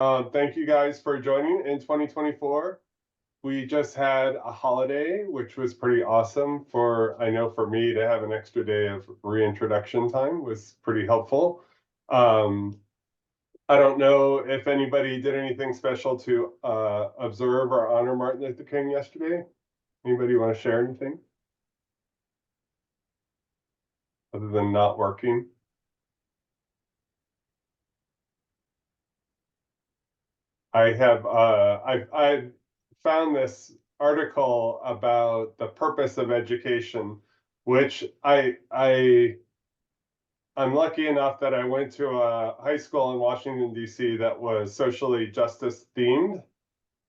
Thank you guys for joining in 2024. We just had a holiday, which was pretty awesome I know for me to have an extra day of reintroduction time was pretty helpful. Um, I don't know if anybody did anything special to observe or honor Martin Luther King yesterday. Anybody want to share anything other than not working? I've found this article about the purpose of education, which I'm lucky enough that I went to a high school in Washington, D.C. that was socially justice themed.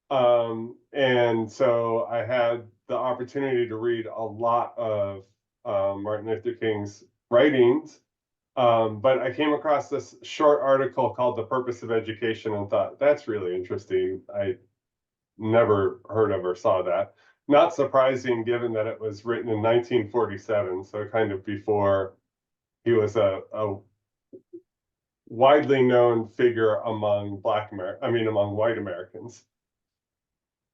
And so I had the opportunity to read a lot of Martin Luther King's writings. But I came across this short article called The Purpose of Education and thought, that's really interesting. I never heard of or saw that. Not surprising given that it was written in 1947, so kind of before he was a widely known figure among among white Americans.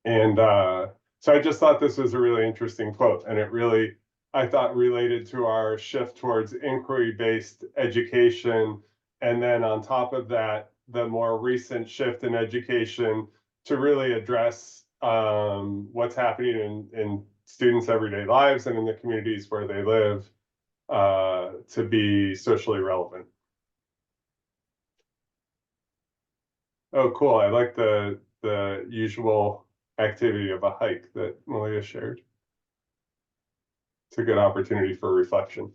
And so I just thought this was a really interesting quote, and it really, I thought, related to our shift towards inquiry-based education. And then on top of that, the more recent shift in education to really address what's happening in students' everyday lives and in the communities where they live to be socially relevant. Oh, cool. I like the usual activity of a hike that Malia shared. It's a good opportunity for reflection.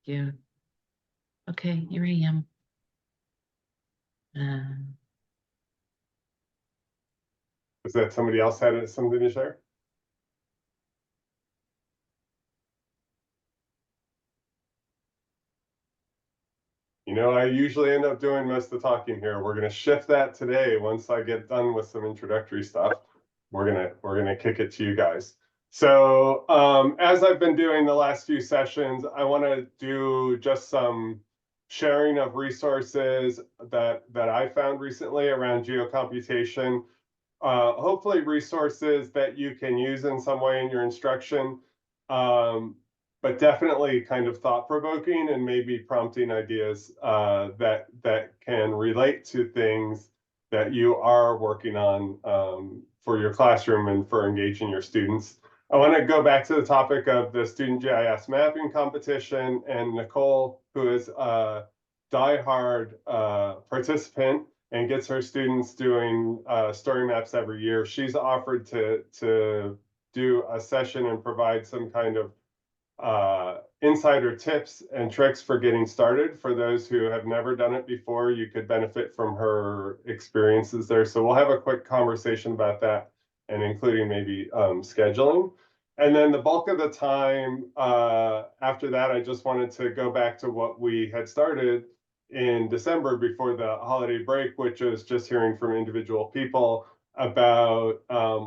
Yeah. Okay, here I am. Is that somebody else had something to share? You know, I usually end up doing most of the talking here. We're going to shift that today. Once I get done with some introductory stuff, we're gonna kick it to you guys. So as I've been doing the last few sessions, I want to do just some sharing of resources that I found recently around geocomputation. Hopefully resources that you can use in some way in your instruction, but definitely kind of thought-provoking and maybe prompting ideas that can relate to things that you are working on for your classroom and for engaging your students. I want to go back to the topic of the Student GIS mapping competition, and Nicole, who is a diehard participant and gets her students doing story maps every year. She's offered to do a session and provide some kind of insider tips and tricks for getting started. For those who have never done it before, you could benefit from her experiences there. So we'll have a quick conversation about that, and including maybe scheduling. And then the bulk of the time after that, I just wanted to go back to what we had started in December before the holiday break, which is just hearing from individual people about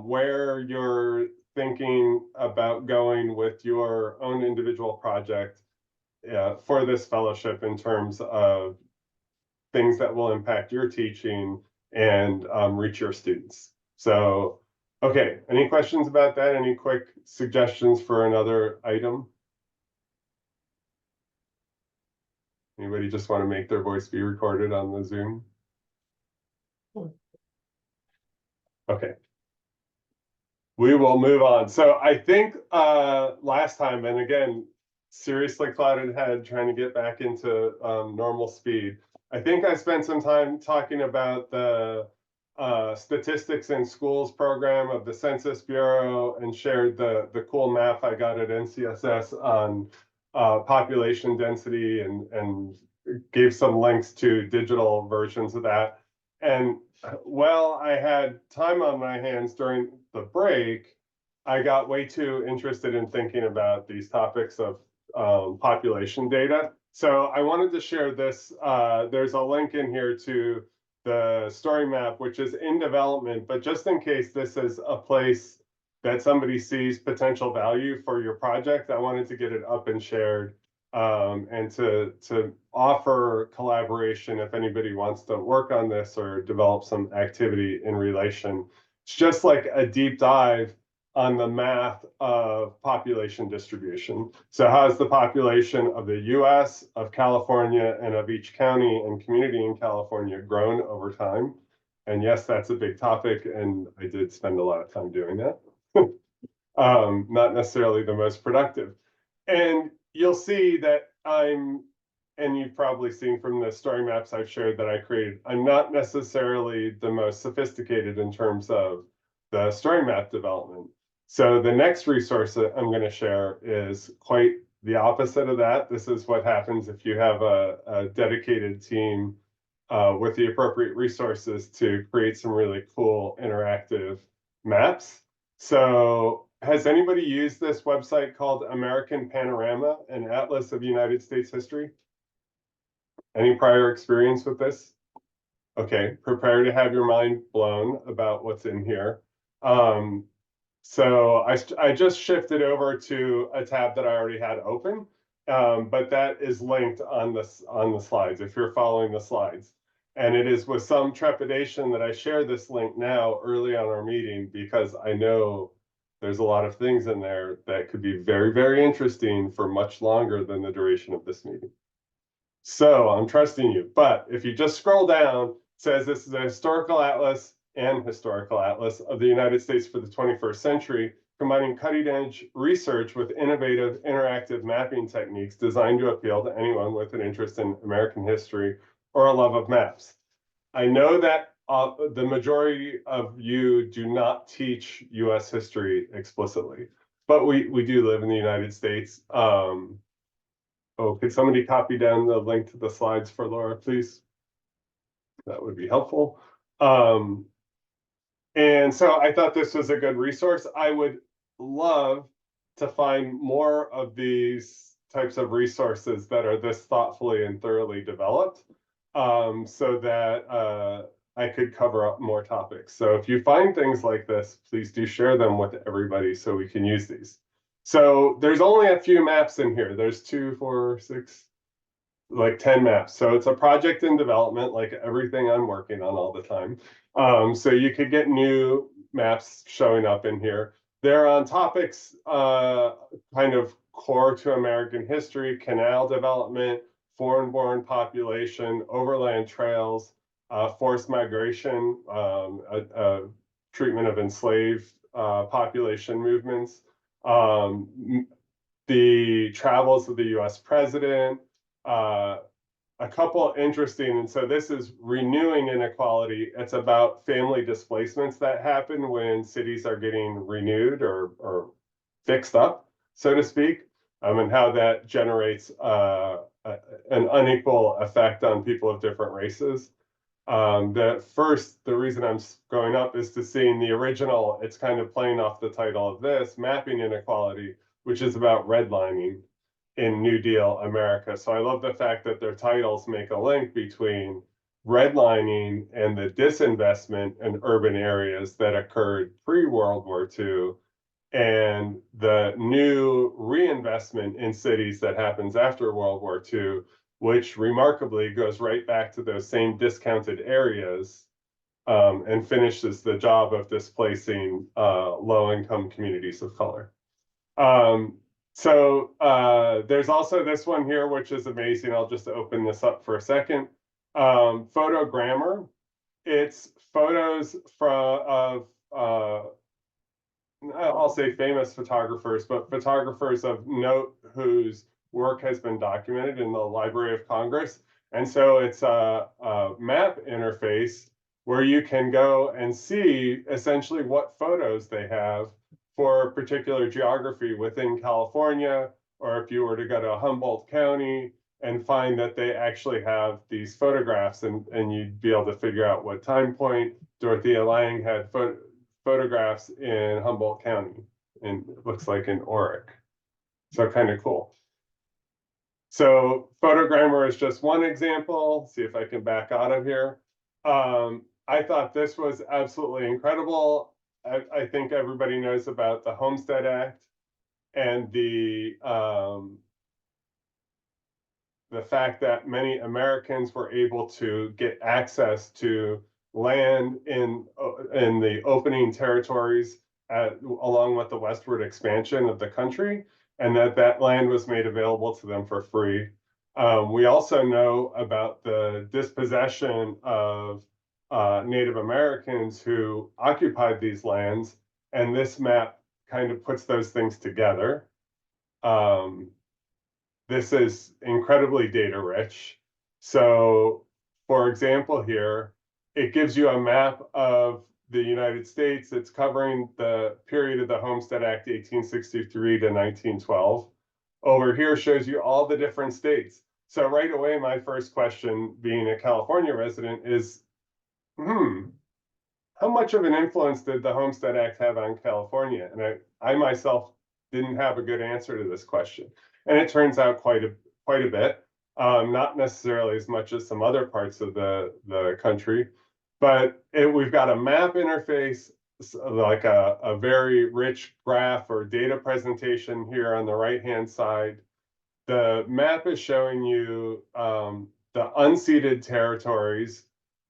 where you're thinking about going with your own individual project for this fellowship in terms of things that will impact your teaching and reach your students. So, okay, any questions about that? Any quick suggestions for another item? Anybody just want to make their voice be recorded on the Zoom? Okay. We will move on. So I think last time, and again, seriously clouded head trying to get back into normal speed. I think I spent some time talking about the statistics in schools program of the Census Bureau and shared the cool map I got at NCSS on population density and gave some links to digital versions of that. And well, I had time on my hands during the break, I got way too interested in thinking about these topics of population data. So I wanted to share this. There's a link in here to the story map, which is in development, but just in case this is a place that somebody sees potential value for your project, I wanted to get it up and shared and to offer collaboration if anybody wants to work on this or develop some activity in relation. It's just like a deep dive on the math of population distribution. So how has the population of the US, of California, and of each county and community in California grown over time? And yes, that's a big topic, and I did spend a lot of time doing that. Not necessarily the most productive. And you'll see that and you've probably seen from the story maps I've shared that I created, I'm not necessarily the most sophisticated in terms of the story map development. So the next resource that I'm going to share is quite the opposite of that. This is what happens if you have a dedicated team with the appropriate resources to create some really cool interactive maps. So has anybody used this website called American Panorama, an Atlas of United States history? Any prior experience with this? Okay, prepare to have your mind blown about what's in here. So I just shifted over to a tab that I already had open, but that is linked on the slides if you're following the slides. And it is with some trepidation that I share this link now early on our meeting because I know there's a lot of things in there that could be very, very interesting for much longer than the duration of this meeting. So I'm trusting you. But if you just scroll down, it says this is a historical atlas and historical atlas of the United States for the 21st century, combining cutting-edge research with innovative interactive mapping techniques designed to appeal to anyone with an interest in American history or a love of maps. I know that the majority of you do not teach US history explicitly, but we do live in the United States. Oh, could somebody copy down the link to the slides for Laura, please? That would be helpful. And so I thought this was a good resource. I would love to find more of these types of resources that are this thoughtfully and thoroughly developed, so that I could cover up more topics. So if you find things like this, please do share them with everybody so we can use these. So there's only a few maps in here. There's 2, 4, 6, like 10 maps. So it's a project in development, like everything I'm working on all the time. So you could get new maps showing up in here. They're on topics kind of core to American history, canal development, foreign-born population, overland trails, forced migration, treatment of enslaved population movements, the travels of the US president, a couple interesting, and so this is renewing inequality. It's about family displacements that happen when cities are getting renewed or fixed up, so to speak, and how that generates an unequal effect on people of different races. The reason I'm going up is to seeing the original, it's kind of playing off the title of this, Mapping Inequality, which is about redlining in New Deal America. So I love the fact that their titles make a link between redlining and the disinvestment in urban areas that occurred pre-World War II and the new reinvestment in cities that happens after World War II, which remarkably goes right back to those same discounted areas and finishes the job of displacing low-income communities of color. There's also this one here, which is amazing. I'll just open this up for a second. Photogrammar. It's photos of I'll say famous photographers, but photographers of note whose work has been documented in the Library of Congress. And so it's a map interface where you can go and see essentially what photos they have for a particular geography within California, or if you were to go to Humboldt County and find that they actually have these photographs, and you'd be able to figure out what time point Dorothea Lange had photographs in Humboldt County, and it looks like in Oric. So kind of cool. So Photogrammar is just one example. See if I can back out of here. I thought this was absolutely incredible. I think everybody knows about the Homestead Act and the the fact that many Americans were able to get access to land in the opening territories along with the westward expansion of the country, and that land was made available to them for free. We also know about the dispossession of Native Americans who occupied these lands, and this map kind of puts those things together. This is incredibly data rich. So, for example, here, it gives you a map of the United States. It's covering the period of the Homestead Act, 1863 to 1912. Over here shows you all the different states. So right away, my first question, being a California resident, is, how much of an influence did the Homestead Act have on California? And I myself didn't have a good answer to this question. And it turns out quite a bit, not necessarily as much as some other parts of the country, but we've got a map interface, like a very rich graph or data presentation here on the right-hand side. The map is showing you the unceded territories,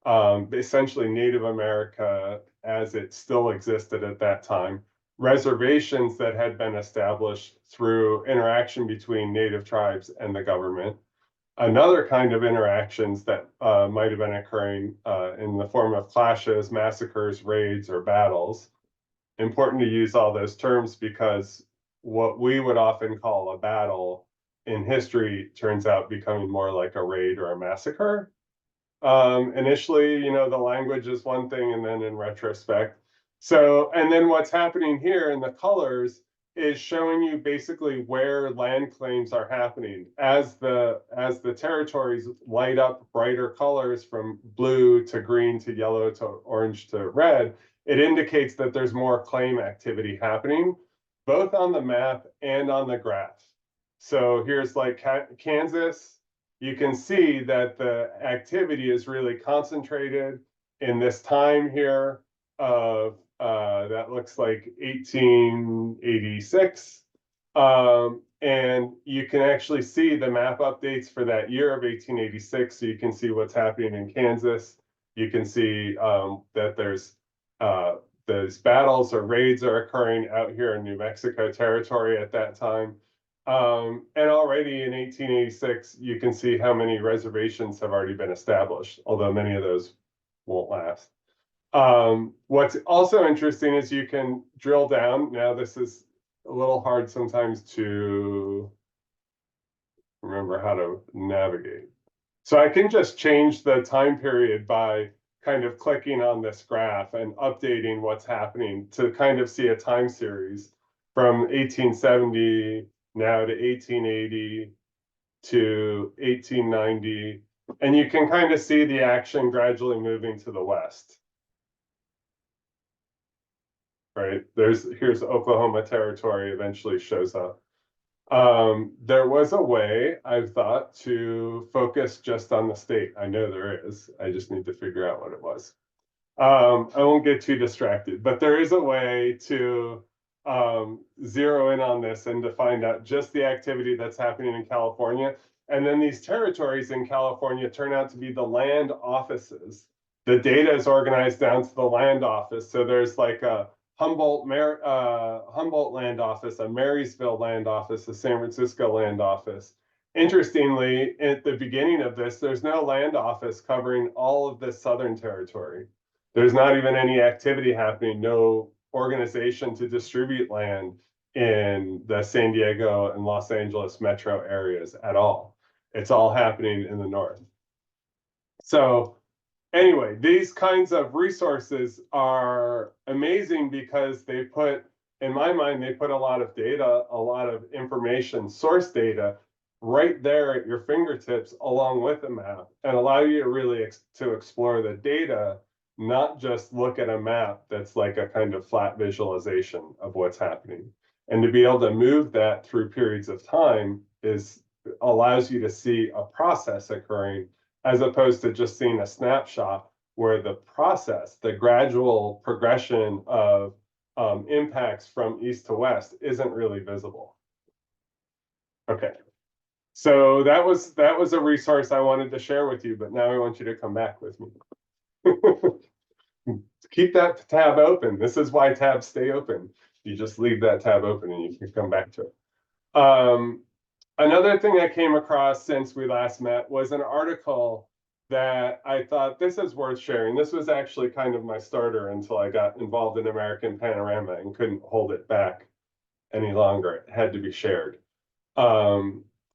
essentially Native America as it still existed at that time, reservations that had been established through interaction between Native tribes and the government, another kind of interactions that might have been occurring in the form of clashes, massacres, raids, or battles. Important to use all those terms because what we would often call a battle in history turns out becoming more like a raid or a massacre. Initially, the language is one thing, and then in retrospect. So, and then what's happening here in the colors is showing you basically where land claims are happening. As the territories light up brighter colors from blue to green to yellow to orange to red, it indicates that there's more claim activity happening, both on the map and on the graph. So here's like Kansas. You can see that the activity is really concentrated in this time here of that looks like 1886. And you can actually see the map updates for that year of 1886. So you can see what's happening in Kansas. You can see that there's those battles or raids are occurring out here in New Mexico territory at that time. And already in 1886, you can see how many reservations have already been established, although many of those won't last. What's also interesting is you can drill down. Now, this is a little hard sometimes to remember how to navigate. So I can just change the time period by kind of clicking on this graph and updating what's happening to kind of see a time series from 1870 now to 1880 to 1890. And you can kind of see the action gradually moving to the west. Right, here's Oklahoma territory eventually shows up. There was a way, I've thought, to focus just on the state. I know there is. I just need to figure out what it was. I won't get too distracted, but there is a way to zero in on this and to find out just the activity that's happening in California. And then these territories in California turn out to be the land offices. The data is organized down to the land office. So there's like a Humboldt land office, a Marysville land office, a San Francisco land office. Interestingly, at the beginning of this, there's no land office covering all of this southern territory. There's not even any activity happening, no organization to distribute land in the San Diego and Los Angeles metro areas at all. It's all happening in the north. So anyway, these kinds of resources are amazing because they put, in my mind, they put a lot of data, a lot of information, source data, right there at your fingertips along with a map, and allow you to really to explore the data, not just look at a map that's like a kind of flat visualization of what's happening. And to be able to move that through periods of time allows you to see a process occurring, as opposed to just seeing a snapshot where the process, the gradual progression of impacts from east to west isn't really visible. Okay, So that was a resource I wanted to share with you, but now I want you to come back with me. Keep that tab open. This is why tabs stay open. You just leave that tab open and you can come back to it. Another thing I came across since we last met was an article that I thought this is worth sharing. This was actually kind of my starter until I got involved in American Panorama and couldn't hold it back any longer. It had to be shared.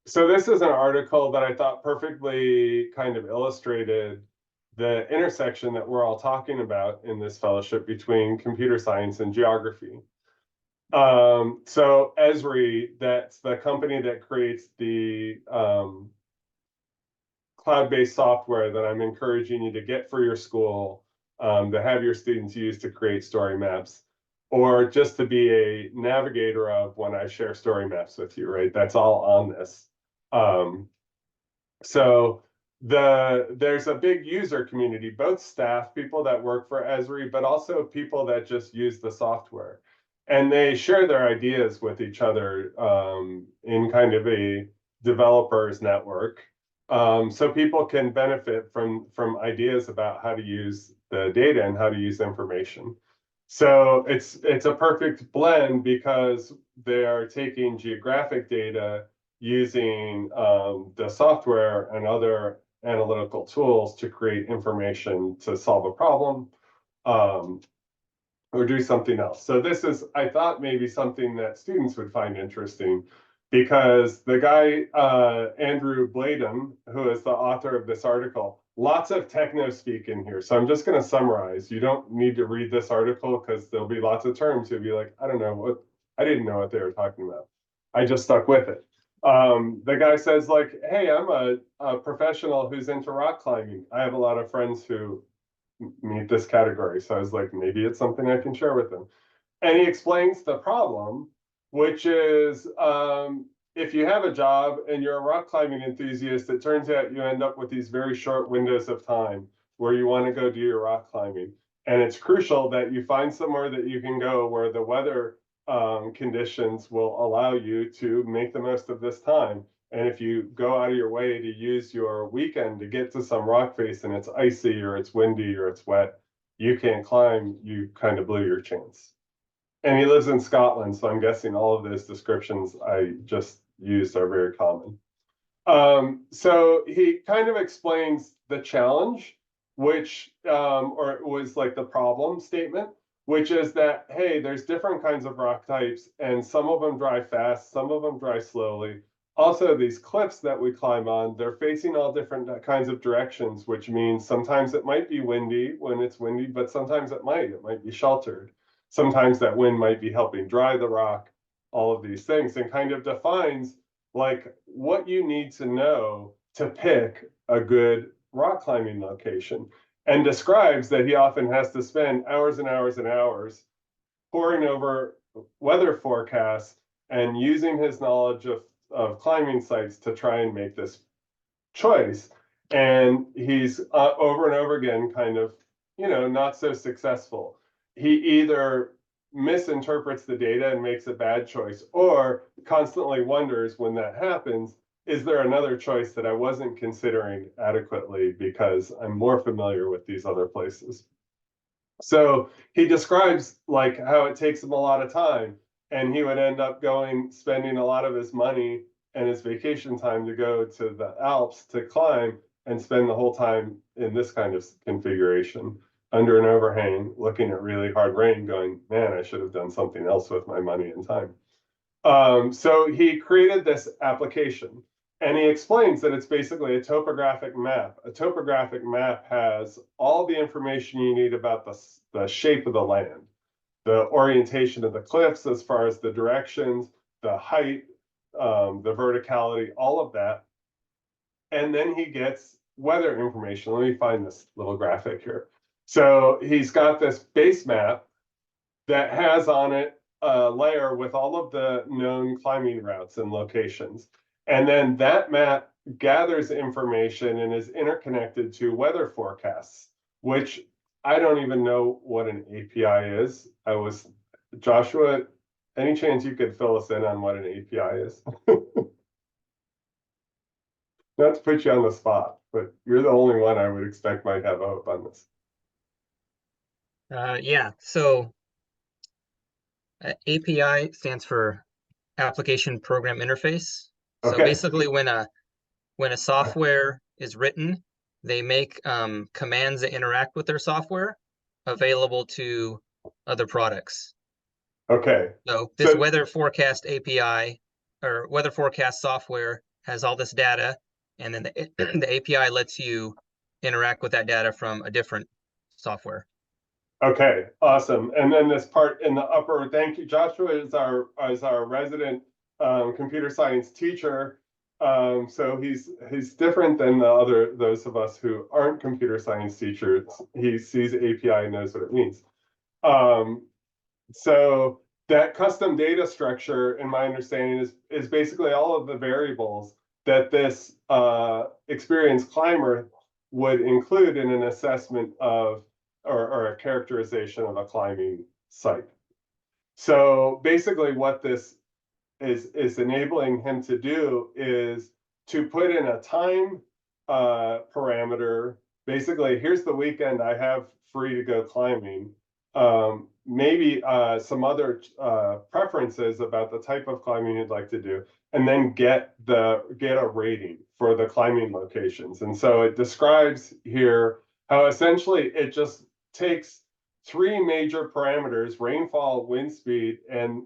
So this is an article that I thought perfectly kind of illustrated the intersection that we're all talking about in this fellowship between computer science and geography. So Esri, that's the company that creates the cloud-based software that I'm encouraging you to get for your school, to have your students use to create story maps, or just to be a navigator of when I share story maps with you, right? That's all on this. So there's a big user community, both staff, people that work for Esri, but also people that just use the software. And they share their ideas with each other in kind of a developers network. So people can benefit from ideas about how to use the data and how to use information. So it's a perfect blend because they are taking geographic data using the software and other analytical tools to create information to solve a problem or do something else. So this is, I thought, maybe something that students would find interesting because the guy, Andrew Bladen, who is the author of this article, lots of techno speak in here. So I'm just going to summarize. You don't need to read this article because there'll be lots of terms. You'll be like, I don't know what, I didn't know what they were talking about. I just stuck with it. The guy says like, hey, I'm a professional who's into rock climbing. I have a lot of friends who meet this category. So I was like, maybe it's something I can share with them. And he explains the problem, which is if you have a job and you're a rock climbing enthusiast, it turns out you end up with these very short windows of time where you want to go do your rock climbing. And it's crucial that you find somewhere that you can go where the weather conditions will allow you to make the most of this time. And if you go out of your way to use your weekend to get to some rock face and it's icy or it's windy or it's wet, you can't climb, you kind of blew your chance. And he lives in Scotland, so I'm guessing all of those descriptions I just used are very common. So he kind of explains the challenge, which, or it was like the problem statement, which is that, hey, there's different kinds of rock types, and some of them dry fast, some of them dry slowly. Also, these cliffs that we climb on, they're facing all different kinds of directions, which means sometimes it might be windy when it's windy, but sometimes it might be sheltered. Sometimes that wind might be helping dry the rock, all of these things, and kind of defines like what you need to know to pick a good rock climbing location, and describes that he often has to spend hours and hours and hours poring over weather forecasts and using his knowledge of climbing sites to try and make this choice. And he's over and over again kind of, not so successful. He either misinterprets the data and makes a bad choice, or constantly wonders when that happens, is there another choice that I wasn't considering adequately because I'm more familiar with these other places? So he describes like how it takes him a lot of time, and he would end up spending a lot of his money and his vacation time to go to the Alps to climb and spend the whole time in this kind of configuration under an overhang, looking at really hard rain, going, man, I should have done something else with my money and time. So he created this application, and he explains that it's basically a topographic map. A topographic map has all the information you need about the shape of the land, the orientation of the cliffs as far as the directions, the height, the verticality, all of that. And then he gets weather information. Let me find this little graphic here. So he's got this base map that has on it a layer with all of the known climbing routes and locations. And then that map gathers information and is interconnected to weather forecasts, which I don't even know what an API is. Joshua, any chance you could fill us in on what an API is? Not to put you on the spot, but you're the only one I would expect might have a hope on this. Yeah, so API stands for Application Program Interface. So Okay, basically, when a software is written, they make commands that interact with their software available to other products. okay. So this So, weather forecast API or weather forecast software has all this data, and then the API lets you interact with that data from a different software. okay, awesome. And then this part in the upper, thank you, Joshua is our resident computer science teacher. So he's different than those of us who aren't computer science teachers. He sees API and knows what it means. So that custom data structure, in my understanding, is basically all of the variables that this experienced climber would include in an assessment of or a characterization of a climbing site. So basically what this is enabling him to do is to put in a time parameter. Basically, here's the weekend I have free to go climbing. Maybe some other preferences about the type of climbing you'd like to do, and then get a rating for the climbing locations. And so it describes here how essentially it just takes three major parameters: rainfall, wind speed, and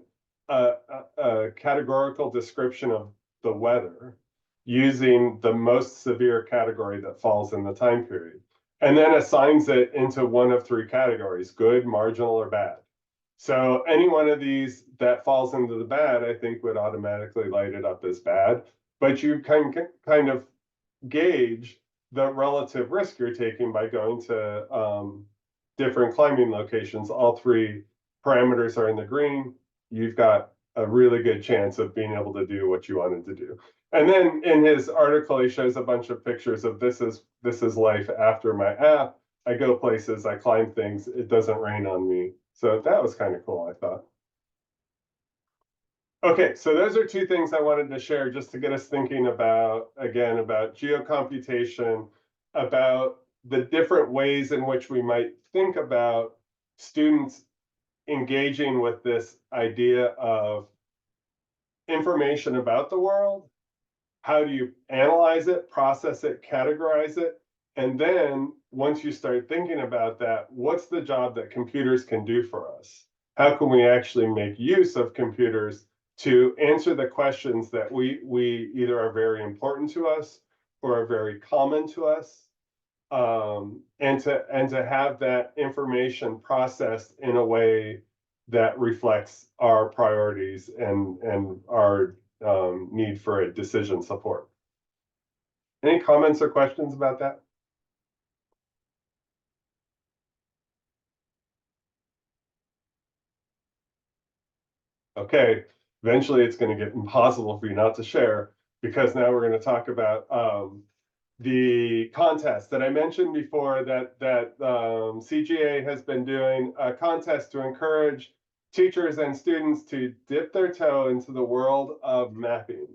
a categorical description of the weather using the most severe category that falls in the time period, and then assigns it into one of three categories: good, marginal, or bad. So any one of these that falls into the bad, I think would automatically light it up as bad, but you can kind of gauge the relative risk you're taking by going to different climbing locations. All three parameters are in the green. You've got a really good chance of being able to do what you wanted to do. And then in his article, he shows a bunch of pictures of this is life after my app. I go places, I climb things, it doesn't rain on me. So that was kind of cool, I thought. Okay, so those are two things I wanted to share just to get us thinking about, again, about geocomputation, about the different ways in which we might think about students engaging with this idea of information about the world. How do you analyze it, process it, categorize it? And then once you start thinking about that, what's the job that computers can do for us? How can we actually make use of computers to answer the questions that we either are very important to us or are very common to us, and to have that information processed in a way that reflects our priorities and our need for a decision support. Any comments or questions about that? Okay, eventually it's going to get impossible for you not to share, because now we're going to talk about the contest that I mentioned before that CGA has been doing a contest to encourage teachers and students to dip their toe into the world of mapping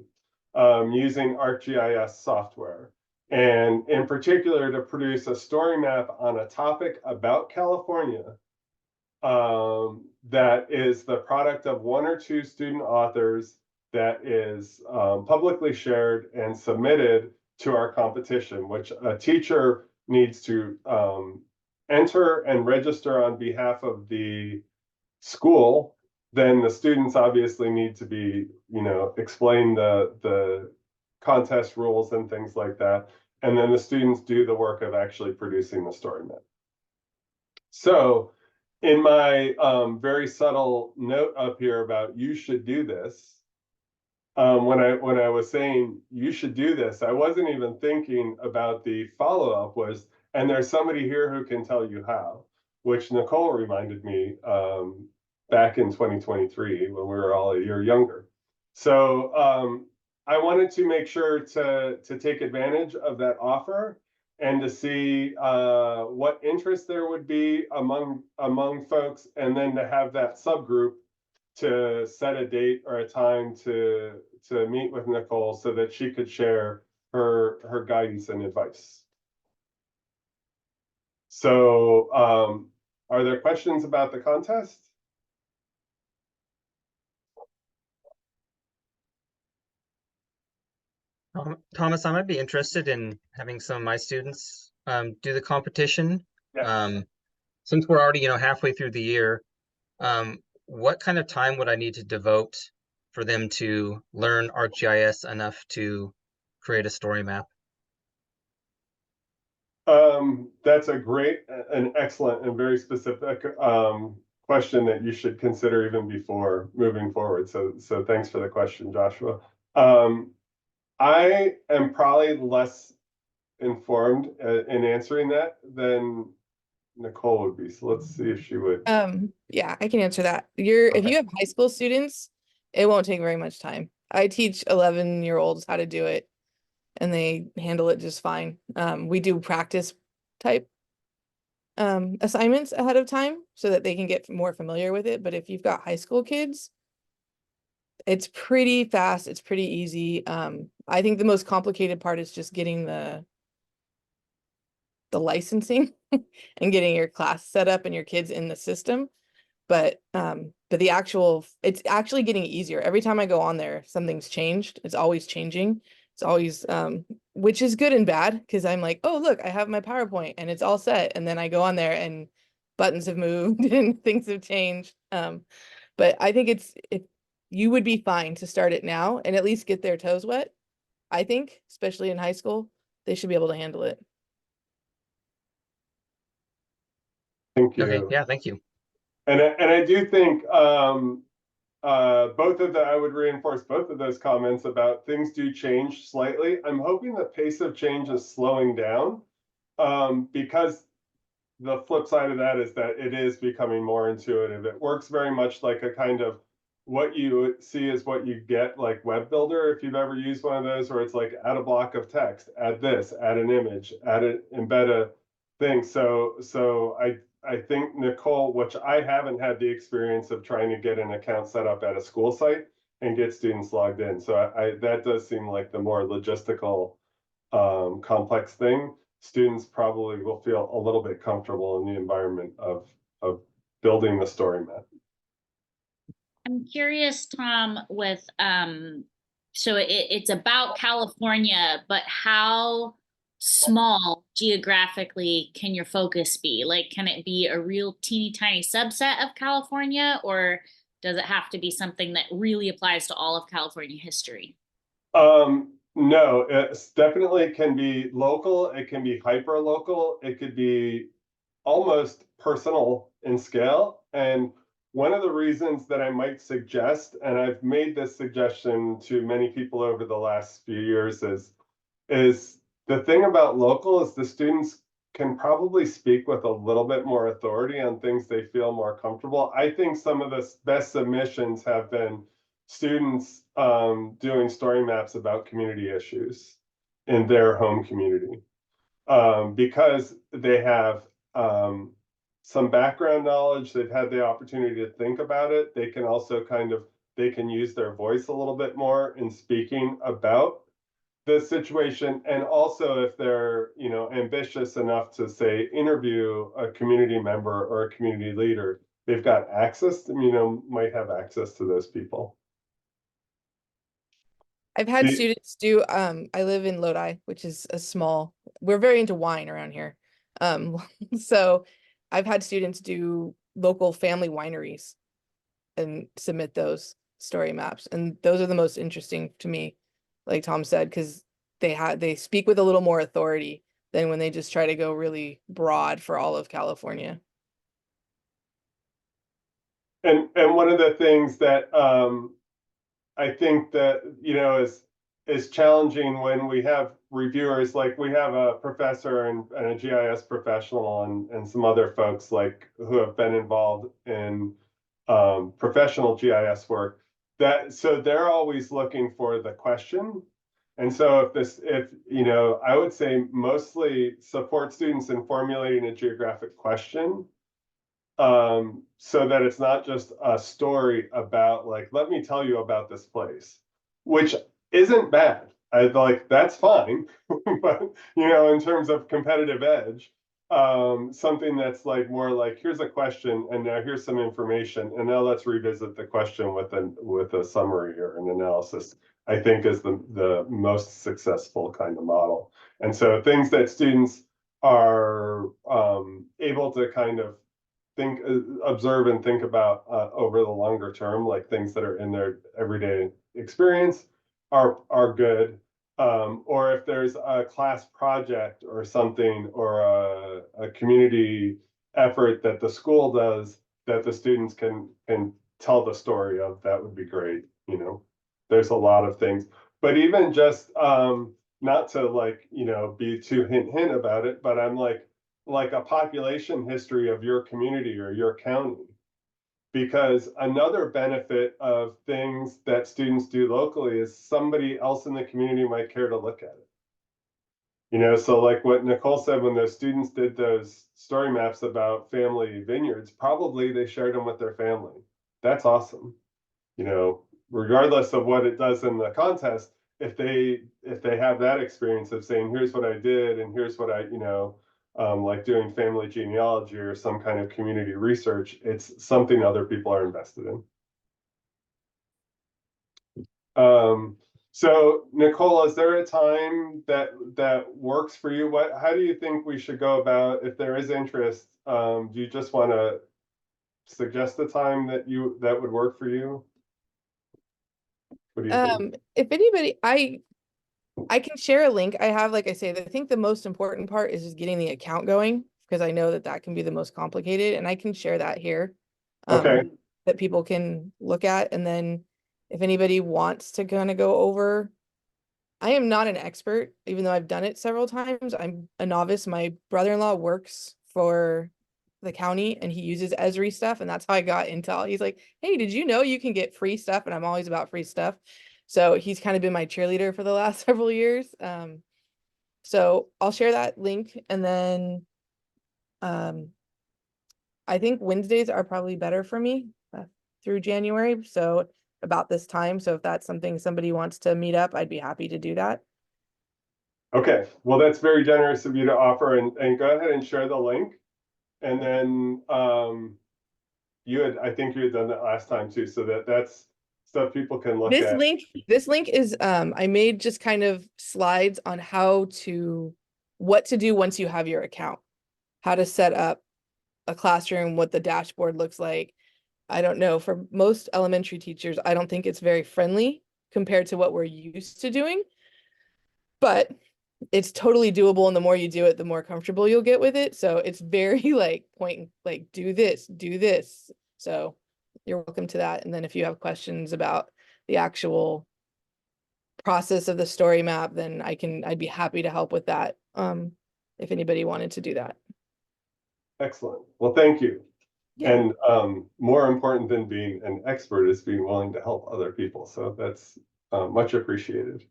using ArcGIS software. And in particular, to produce a story map on a topic about California that is the product of one or two student authors, that is publicly shared and submitted to our competition, which a teacher needs to enter and register on behalf of the school. Then the students obviously need to be, explain the contest rules and things like that. And then the students do the work of actually producing the story map. So in my very subtle note up here about you should do this, when I was saying you should do this, I wasn't even thinking about the follow-up was, and there's somebody here who can tell you how, which Nicole reminded me back in 2023 when we were all a year younger. So I wanted to make sure to take advantage of that offer and to see what interest there would be among folks, and then to have that subgroup to set a date or a time to meet with Nicole so that she could share her guidance and advice. So, are there questions about the contest? Thomas, I might be interested in having some of my students do the competition. Yeah. Since we're already, halfway through the year, what kind of time would I need to devote for them to learn ArcGIS enough to create a story map? That's a great, an excellent and very specific question that you should consider even before moving forward. So thanks for the question, Joshua. I am probably less informed in answering that than Nicole would be. So let's see if she would. Yeah, I can answer that. If Okay. you have high school students, it won't take very much time. I teach 11-year-olds how to do it and they handle it just fine. We do practice type assignments ahead of time so that they can get more familiar with it. But if you've got high school kids, it's pretty fast, it's pretty easy. I think the most complicated part is just getting the licensing and getting your class set up and your kids in the system. But it's actually getting easier. Every time I go on there, something's changed. It's always changing. It's always, which is good and bad because I'm like, oh, look, I have my PowerPoint and it's all set. And then I go on there and buttons have moved and things have changed. But I think you would be fine to start it now and at least get their toes wet. I think, especially in high school, they should be able to handle it. Thank you. Okay, yeah, thank you. And I do think I would reinforce both of those comments about things do change slightly. I'm hoping the pace of change is slowing down because the flip side of that is that it is becoming more intuitive. It works very much like a kind of what you see is what you get, like web builder, if you've ever used one of those, where it's like add a block of text, add this, add an image, embed a thing. So I think, Nicole, which I haven't had the experience of trying to get an account set up at a school site and get students logged in. So that does seem like the more logistical complex thing. Students probably will feel a little bit comfortable in the environment of building the story map. I'm curious, Tom, with so it's about California, but how small geographically can your focus be? Like, can it be a real teeny tiny subset of California, or does it have to be something that really applies to all of California history? No, it definitely can be local. It can be hyper local. It could be almost personal in scale. And one of the reasons that I might suggest, and I've made this suggestion to many people over the last few years, is the thing about local is the students can probably speak with a little bit more authority on things they feel more comfortable. I think some of the best submissions have been students doing story maps about community issues in their home community because they have some background knowledge, they've had the opportunity to think about it. They can also they can use their voice a little bit more in speaking about the situation. And also if they're, ambitious enough to say, interview a community member or a community leader, they've got access to, might have access to those people. I've had students do, I live in Lodi, which is we're very into wine around here. So I've had students do local family wineries and submit those story maps. And those are the most interesting to me, like Tom said, because they speak with a little more authority than when they just try to go really broad for all of California. And one of the things that I think that, is challenging when we have reviewers, like we have a professor and a GIS professional and some other folks who have been involved in professional GIS work, so they're always looking for the question. And so I would say mostly support students in formulating a geographic question so that it's not just a story about let me tell you about this place, which isn't bad. I like, that's fine. But, you know, in terms of competitive edge, something that's like more like, here's a question and now here's some information and now let's revisit the question with a summary or an analysis, I think is the most successful kind of model. And so things that students are able to kind of think, observe and think about over the longer term, like things that are in their everyday experience are good. Or if there's a class project or something or a community effort that the school does that the students can tell the story of, that would be great. You know, there's a lot of things, but even just not to like, you know, be too hint about it, but I'm like a population history of your community or your county. Because another benefit of things that students do locally is somebody else in the community might care to look at it. You know, so like what Nicole said, when those students did those story maps about family vineyards, probably they shared them with their family. That's awesome. You know, regardless of what it does in the contest, if they have that experience of saying, here's what I did and here's what I, you know, like doing family genealogy or some kind of community research, it's something other people are invested in. So Nicole, is there a time that works for you? How do you think we should go about, if there is interest? Do you just want to suggest a time that would work for you? What do you think? If anybody, I can share a link. I have, like I say, I think the most important part is just getting the account going, because I know that can be the most complicated, and I can share that here. Okay. That people can look at, and then if anybody wants to kind of go over, I am not an expert, even though I've done it several times. I'm a novice. My brother-in-law works for the county and he uses Esri stuff, and that's how I got Intel. He's like, hey, did you know you can get free stuff? And I'm always about free stuff. So he's kind of been my cheerleader for the last several years. So I'll share that link, and then I think Wednesdays are probably better for me through January. So about this time. So if that's something somebody wants to meet up, I'd be happy to do that. Okay, well, that's very generous of you to offer, and go ahead and share the link. And then I think you had done that last time too, so that's stuff people can look This at. link is I made just kind of slides on what to do once you have your account, how to set up a classroom, what the dashboard looks like. I don't know, for most elementary teachers, I don't think it's very friendly compared to what we're used to doing, but it's totally doable. And the more you do it, the more comfortable you'll get with it. So it's very like do this. So you're welcome to that. And then if you have questions about the actual process of the story map, then I'd be happy to help with that. If anybody wanted to do that. Excellent. Well, thank you. Yeah. And more important than being an expert is being willing to help other people. So that's much appreciated.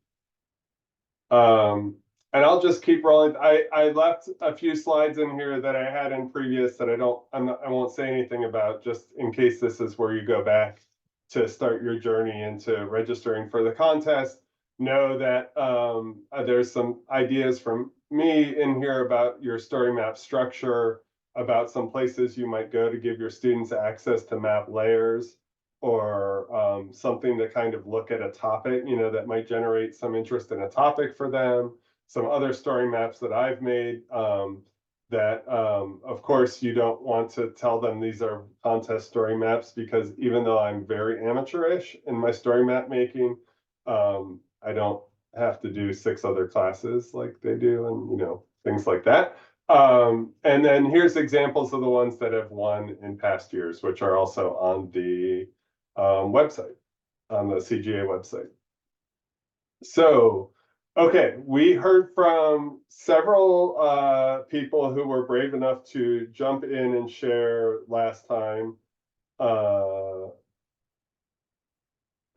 And I'll just keep rolling. I left a few slides in here that I had in previous that I won't say anything about, just in case this is where you go back to start your journey into registering for the contest. Know that there's some ideas from me in here about your story map structure, about some places you might go to give your students access to map layers, or something to kind of look at a topic, you know, that might generate some interest in a topic for them. Some other story maps that I've made that, of course, you don't want to tell them these are contest story maps, because even though I'm very amateurish in my story map making, I don't have to do 6 other classes like they do, and, you know, things like that. And then here's examples of the ones that have won in past years, which are also on the website, on the CGA website. So, okay, we heard from several people who were brave enough to jump in and share last time. I'm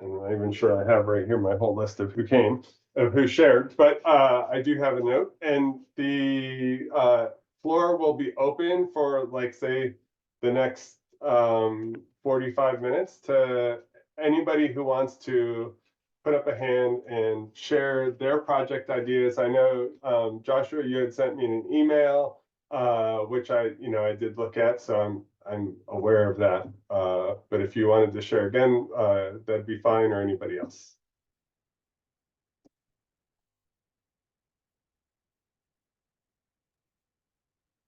not even sure I have right here my whole list of who shared, but I do have a note, and the floor will be open for, like, say, the next 45 minutes to anybody who wants to put up a hand and share their project ideas. I know, Joshua, you had sent me an email, which I did look at, so I'm aware of that. But if you wanted to share again, that'd be fine, or anybody else.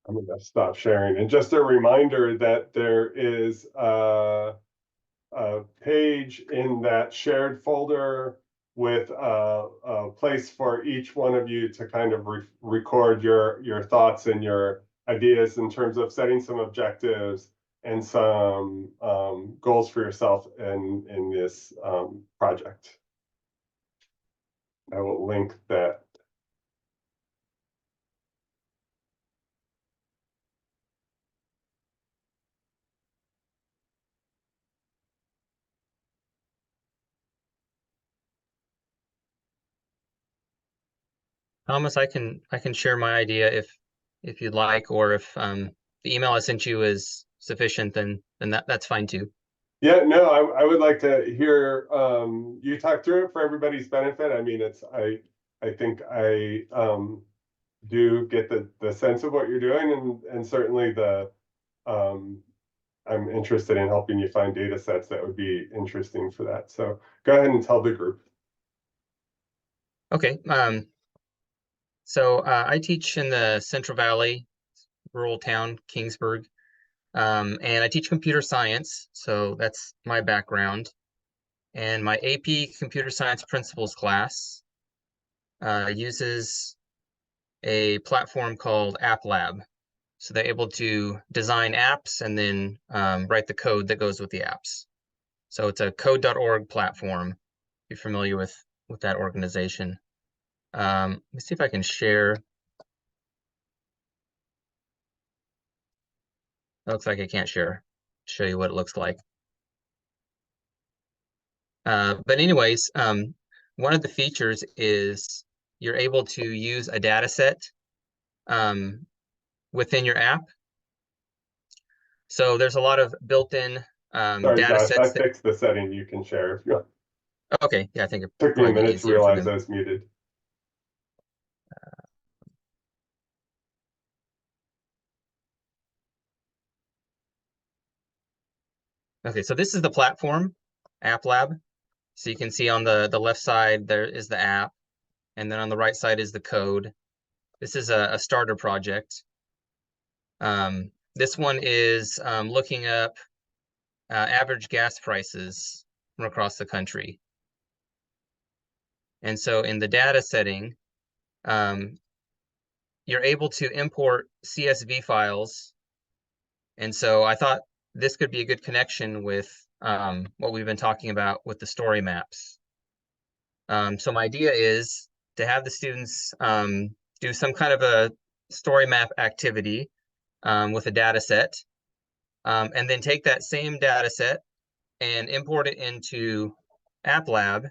I'm gonna stop sharing. And just a reminder that there is a page in that shared folder with a place for each one of you to kind of record your thoughts and your ideas in terms of setting some objectives and some goals for yourself in this project. I will link that. Thomas, I can share my idea if you'd like, or if the email I sent you is sufficient, then that's fine too. Yeah, no, I would like to hear you talk through it for everybody's benefit. I mean, I think I do get the sense of what you're doing, and certainly I'm interested in helping you find data sets that would be interesting for that. So go ahead and tell the group. Okay. So I teach in the Central Valley, rural town, Kingsburg, and I teach computer science. So that's my background. And my AP Computer Science Principles class uses a platform called App Lab. So they're able to design apps and then write the code that goes with the apps. So it's a code.org platform. If you're familiar with that organization. Let me see if I can share. It looks like I can't share. Show you what it looks like. But anyways, one of the features is you're able to use a data set within your app. So there's a lot of built-in Sorry, data Josh, I sets. fixed the setting you can share if you want. Okay, yeah, I think it Took me a probably be minute to easier for realize them. I was muted. Okay, so this is the platform, App Lab. So you can see on the left side, there is the app, and then on the right side is the code. This is a starter project. This one is looking up average gas prices from across the country. And so in the data setting, you're able to import CSV files. And so I thought this could be a good connection with what we've been talking about with the story maps. So my idea is to have the students do some kind of a story map activity with a data set, and then take that same data set and import it into App Lab,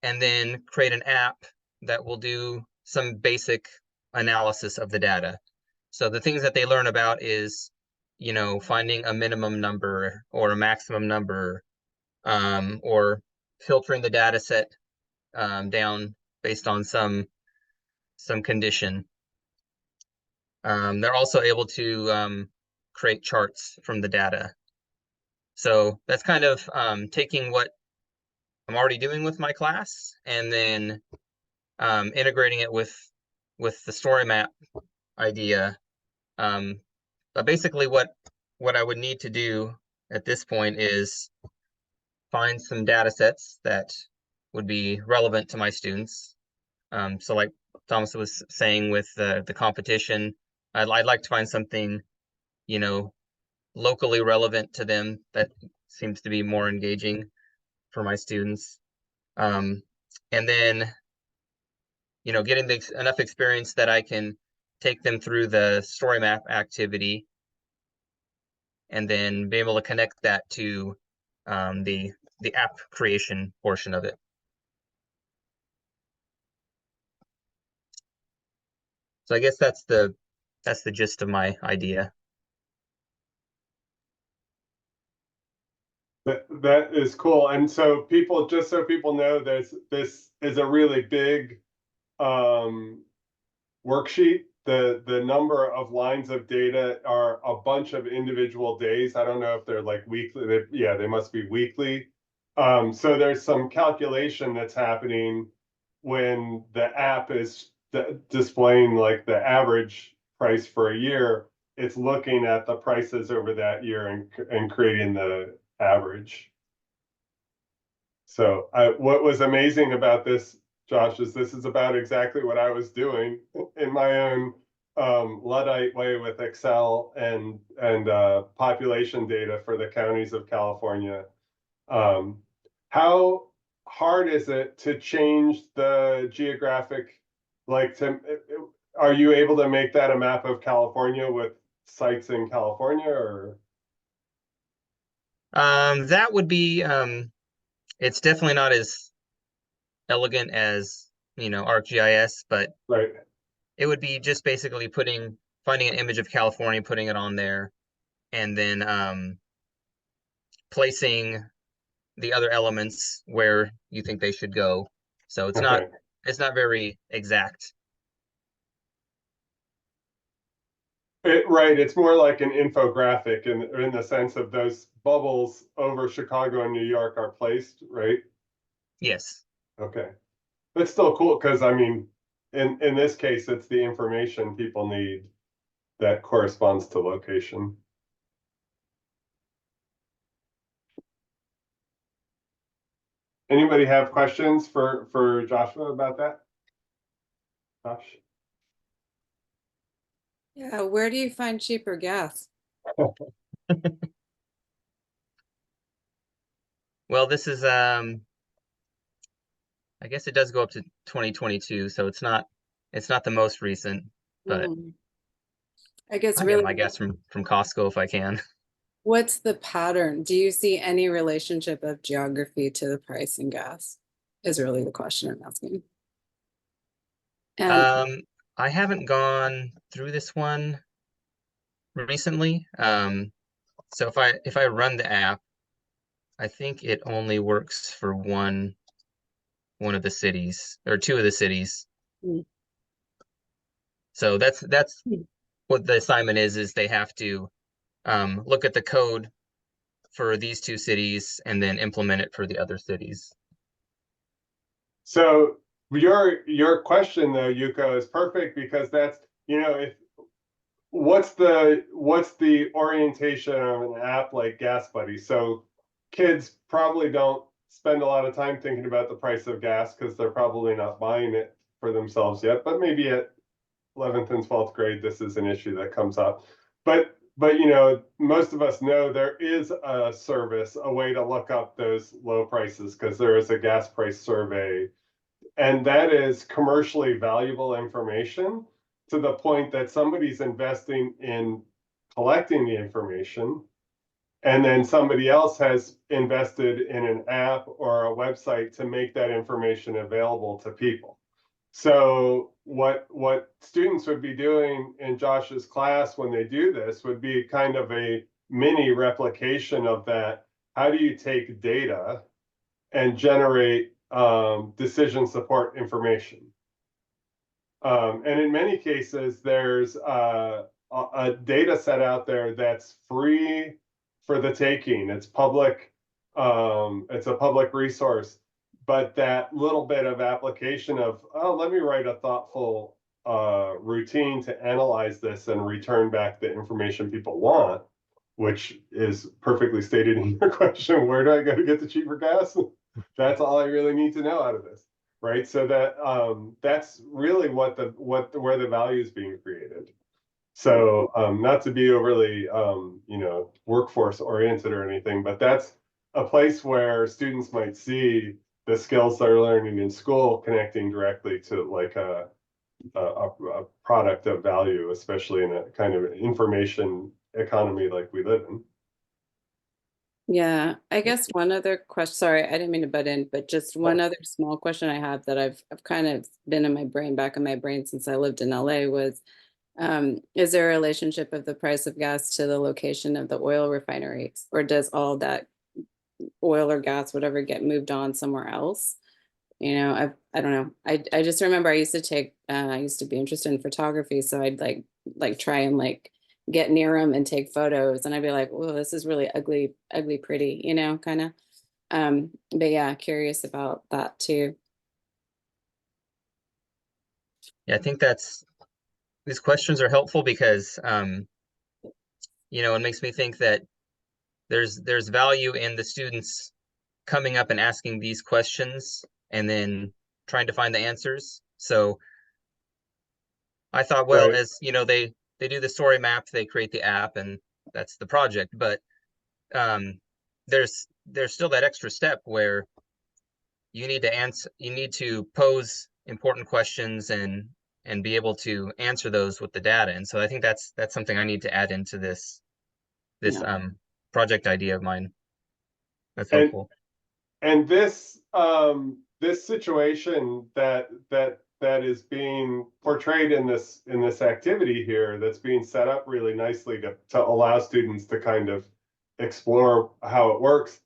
and then create an app that will do some basic analysis of the data. So the things that they learn about is, finding a minimum number or a maximum number, or filtering the data set down based on some condition. They're also able to create charts from the data. So that's kind of taking what I'm already doing with my class and then integrating it with the story map idea. But basically what I would need to do at this point is find some data sets that would be relevant to my students. So like Thomas was saying with the competition, I'd like to find something, locally relevant to them that seems to be more engaging for my students. And then, getting enough experience that I can take them through the story map activity and then be able to connect that to the app creation portion of it. So I guess that's the gist of my idea. That is cool. And so people, just so people know, this is a really big worksheet. The number of lines of data are a bunch of individual days. I don't know if they're like weekly. Yeah, they must be weekly. So there's some calculation that's happening when the app is displaying like the average price for a year. It's looking at the prices over that year and creating the average. So what was amazing about this, Josh, is this is about exactly what I was doing in my own Luddite way with Excel and population data for the counties of California. How hard is it to change the geographic, like are you able to make that a map of California with sites in California, or? That would be, it's definitely not as elegant as, ArcGIS, but Right. it would be just basically finding an image of California, putting it on there, and then placing the other elements where you think they should go. So it's Okay. not very exact. Right, it's more like an infographic in the sense of those bubbles over Chicago and New York are placed, right? Yes. Okay. That's still cool because I mean, in this case, it's the information people need that corresponds to location. Anybody have questions for Joshua about that? Josh? Yeah, where do you find cheaper gas? Well, this is I guess it does go up to 2022, so it's not the most recent, but Hmm. I guess I'll get really, my guess from Costco if I can. what's the pattern? Do you see any relationship of geography to the price in gas? Is really the question I'm asking. And I haven't gone through this one recently. So if I run the app, I think it only works for one of the cities or two of the cities. Hmm. So that's Hmm. what the assignment is they have to look at the code for these two cities and then implement it for the other cities. So your question though, Yuko, is perfect because that's, if what's the orientation of an app like Gas Buddy? So kids probably don't spend a lot of time thinking about the price of gas because they're probably not buying it for themselves yet, but maybe at 11th and 12th grade, this is an issue that comes up. But most of us know there is a service, a way to look up those low prices because there is a gas price survey, and that is commercially valuable information to the point that somebody's investing in collecting the information, and then somebody else has invested in an app or a website to make that information available to people. So what students would be doing in Josh's class when they do this would be kind of a mini replication of that. How do you take data and generate decision support information? And in many cases, there's a data set out there that's free for the taking. It's public. It's a public resource. But that little bit of application of, oh, let me write a thoughtful routine to analyze this and return back the information people want, which is perfectly stated in your question. Where do I go to get the cheaper gas? That's all I really need to know out of this. Right, so that's really where the value is being created. So not to be overly workforce oriented or anything, but that's a place where students might see the skills they're learning in school connecting directly to like a product of value, especially in a kind of information economy like we live in. yeah, I guess one other question, sorry, I didn't mean to butt in, but just one other small question I have that I've kind of been in my brain, back in my brain since I lived in LA was, is there a relationship of the price of gas to the location of the oil refineries, or does all that oil or gas, whatever, get moved on somewhere else. You know, I don't know. I just remember I used to be interested in photography, so I'd like try and like get near them and take photos, and I'd be like, "Whoa, this is really ugly, pretty," you know, kind of. But yeah, curious about that too. Yeah, I think these questions are helpful because you know, it makes me think that there's value in the students coming up and asking these questions and then trying to find the answers. So I thought, well, Right. as you know, they do the story map, they create the app, and that's the project. But um, there's still that extra step where you need to pose important questions and be able to answer those with the data. And so I think that's something I need to add into this Yeah. project idea of mine. That's And helpful. and this situation that is being portrayed in this activity here, that's being set up really nicely to allow students to kind of explore how it works.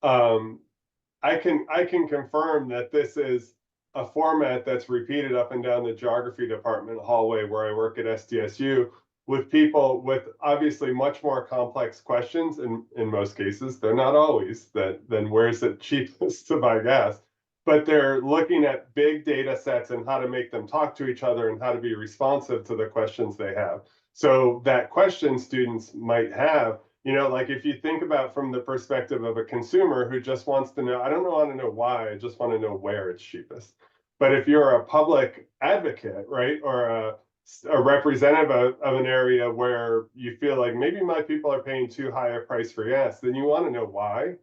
I can confirm that this is a format that's repeated up and down the geography department hallway where I work at SDSU, with people with obviously much more complex questions. In most cases, they're not always then where's it cheapest to buy gas, but they're looking at big data sets and how to make them talk to each other and how to be responsive to the questions they have. So that question students might have, you know, like if you think about from the perspective of a consumer who just wants to know, I don't want to know why, I just want to know where it's cheapest. But if you're a public advocate, right, or a representative of an area where you feel like maybe my people are paying too high a price for gas, then you want to know why.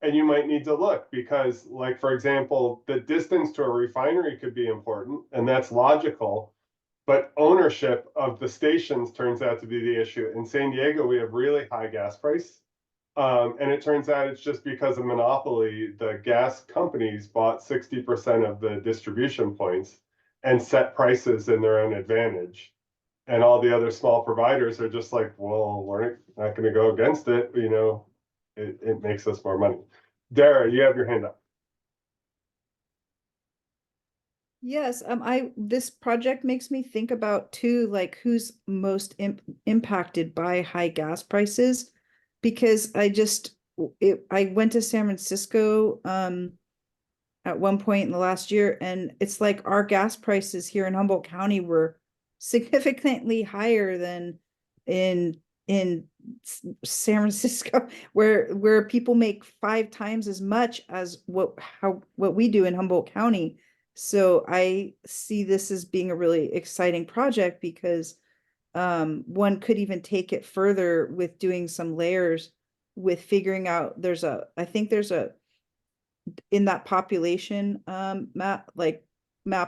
And you might need to look because, like, for example, the distance to a refinery could be important, and that's logical. But ownership of the stations turns out to be the issue. In San Diego, we have really high gas price. And it turns out it's just because of monopoly, the gas companies bought 60% of the distribution points and set prices in their own advantage. And all the other small providers are just like, well, we're not going to go against it. You know, it makes us more money. Dara, you have your hand up. Yes, this project makes me think about too, like who's most impacted by high gas prices, because I went to San Francisco at one point in the last year, and it's like our gas prices here in Humboldt County were significantly higher than in San Francisco, where people make 5 times as much as what we do in Humboldt County. So I see this as being a really exciting project because one could even take it further with doing some layers with figuring out I think there's a in that population map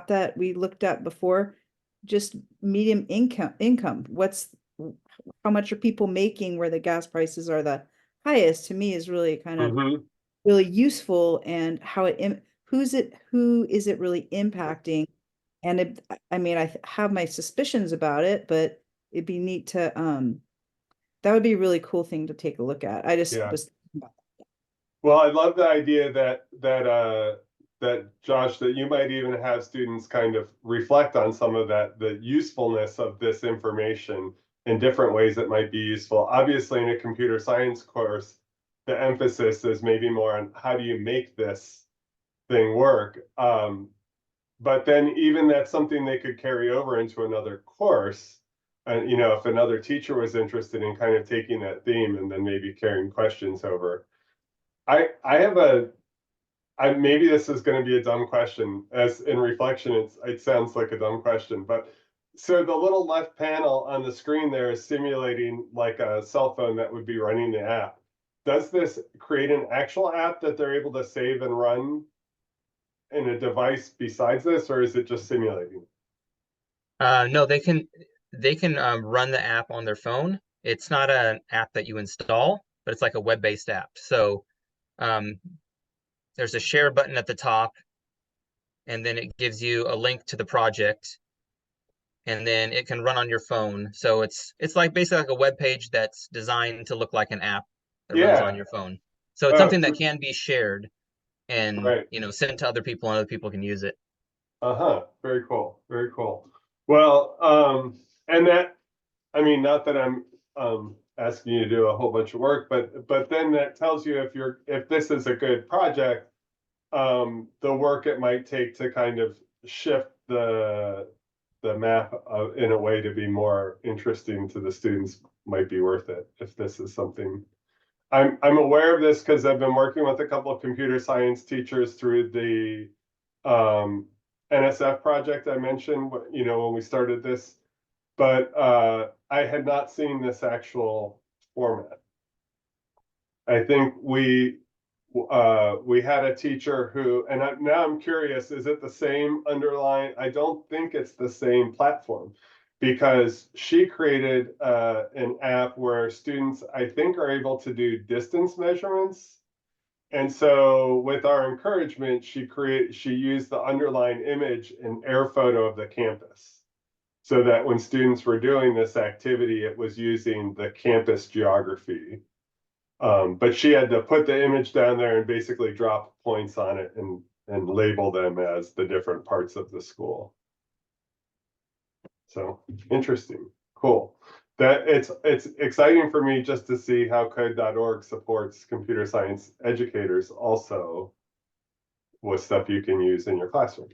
that we looked at before, just medium income. How much are people making where the gas prices are the highest, to me is really kind of really useful, and who is it really impacting? And I mean, I have my suspicions about it, but it'd be neat to that would be a really cool thing to take a look at. I just Yeah. was thinking about Well, I love the idea that Josh, that you might even have students kind of reflect on some of the usefulness of this information in different ways that might be useful. Obviously, in a computer science course, the emphasis is maybe more on how do you make this thing work. But then even that's something they could carry over into another course. And, you know, if another teacher was interested in kind of taking that theme and then maybe carrying questions over. I have maybe this is going to be a dumb question. As in reflection, it sounds like a dumb question, but so the little left panel on the screen there is simulating like a cell phone that would be running the app. Does this create an actual app that they're able to save and run in a device besides this, or is it just simulating? No, they can run the app on their phone. It's not an app that you install, but it's like a web-based app. So there's a share button at the top, and then it gives you a link to the project, and then it can run on your phone. So it's like basically like a web page that's designed to look like an app that runs on Yeah. your phone. So it's Oh, something that can be shared and, right. sent to other people and other people can use it. Uh-huh. Very cool. Very cool. Well, and that, I mean, not that I'm asking you to do a whole bunch of work, but then that tells you if this is a good project, the work it might take to kind of shift the map in a way to be more interesting to the students might be worth it if this is something. I'm aware of this because I've been working with a couple of computer science teachers through the NSF project I mentioned, when we started this, but I had not seen this actual format. I think we had a teacher who, and now I'm curious, is it the same underlying? I don't think it's the same platform, because she created an app where students, I think, are able to do distance measurements. And so with our encouragement, she used the underlying image and air photo of the campus, so that when students were doing this activity, it was using the campus geography. But she had to put the image down there and basically drop points on it and label them as the different parts of the school. So interesting, cool. That it's exciting for me just to see how code.org supports computer science educators also with stuff you can use in your classroom.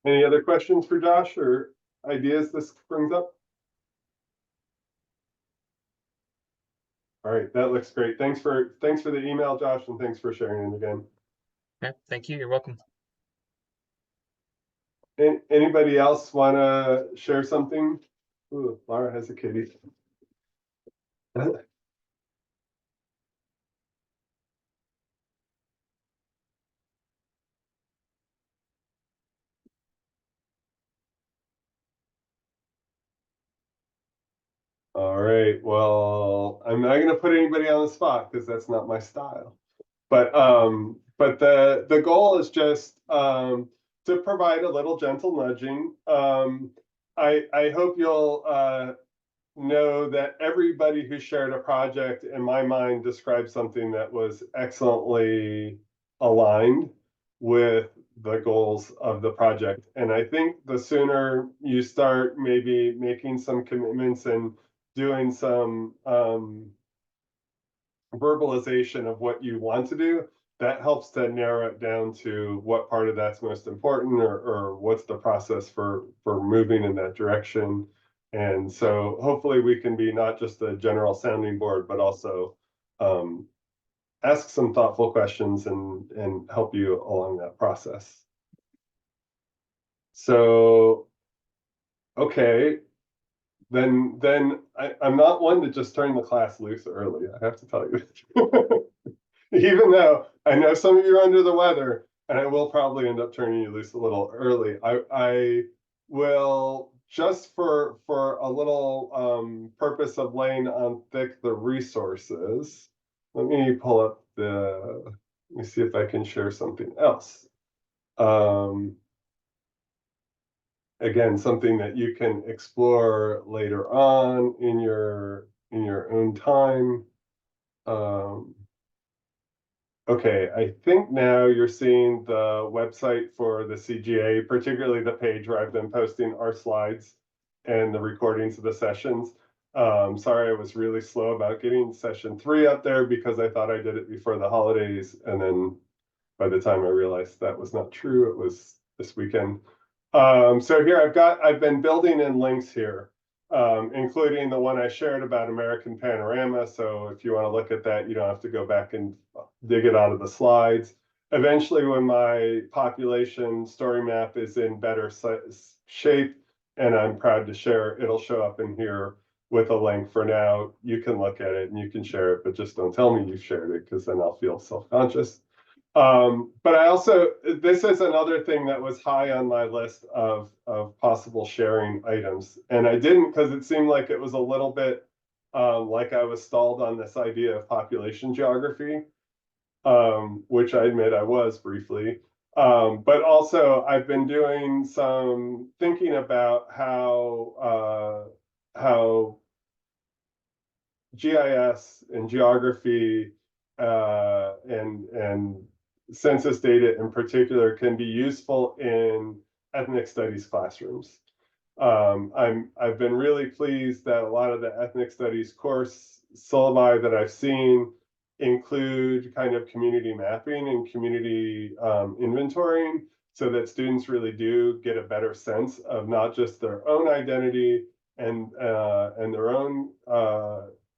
Any other questions for Josh or ideas this brings up? All right, that looks great. Thanks for the email, Josh, and thanks for sharing it again. Okay, thank you. You're welcome. Anybody else want to share something? Ooh, Laura has a kitty. All right, well, I'm not going to put anybody on the spot because that's not my style. But the goal is just to provide a little gentle nudging. I hope you'll know that everybody who shared a project, in my mind, described something that was excellently aligned with the goals of the project. And I think the sooner you start maybe making some commitments and doing some verbalization of what you want to do, that helps to narrow it down to what part of that's most important, or what's the process for moving in that direction. And so hopefully we can be not just a general sounding board, but also ask some thoughtful questions and help you along that process. So, okay, then I'm not one to just turn the class loose early, I have to tell you. Even though I know some of you are under the weather, and I will probably end up turning you loose a little early, I will, just for a little purpose of laying on thick the resources, let me pull up let me see if I can share something else. Again, something that you can explore later on in your own time. Okay, I think now you're seeing the website for the CGA, particularly the page where I've been posting our slides and the recordings of the sessions. Sorry, I was really slow about getting session 3 up there because I thought I did it before the holidays, and then by the time I realized that was not true, it was this weekend. So here I've been building in links here, including the one I shared about American Panorama. So if you want to look at that, you don't have to go back and dig it out of the slides. Eventually, when my population story map is in better shape, and I'm proud to share, it'll show up in here with a link. For now, you can look at it and you can share it, but just don't tell me you've shared it, because then I'll feel self-conscious. But I also, this is another thing that was high on my list of possible sharing items. And I didn't, because it seemed like it was a little bit like I was stalled on this idea of population geography, which I admit I was briefly. But also I've been doing some thinking about how GIS and geography and census data in particular can be useful in ethnic studies classrooms. I've been really pleased that a lot of the ethnic studies course syllabi that I've seen include kind of community mapping and community inventorying, so that students really do get a better sense of not just their own identity and their own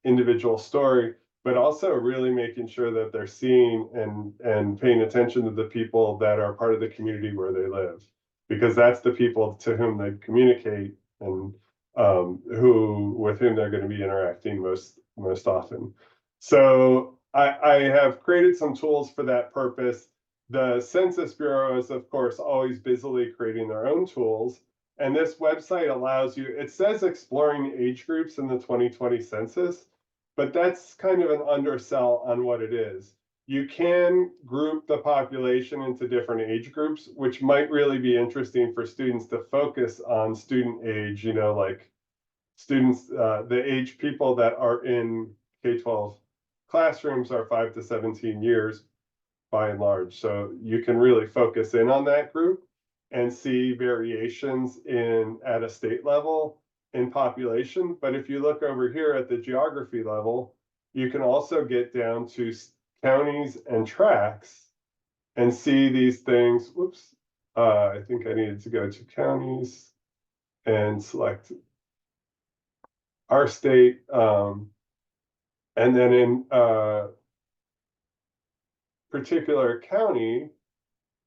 individual story, but also really making sure that they're seeing and paying attention to the people that are part of the community where they live, because that's the people to whom they communicate and with whom they're going to be interacting most often. So I have created some tools for that purpose. The Census Bureau is, of course, always busily creating their own tools. And this website allows you, it says exploring age groups in the 2020 census, but that's kind of an undersell on what it is. You can group the population into different age groups, which might really be interesting for students to focus on student age, you know, like students, the age people that are in K-12 classrooms are 5 to 17 years by and large. So you can really focus in on that group and see variations at a state level in population. But if you look over here at the geography level, you can also get down to counties and tracts and see these things. Whoops, I think I needed to go to counties and select our state. And then in particular county,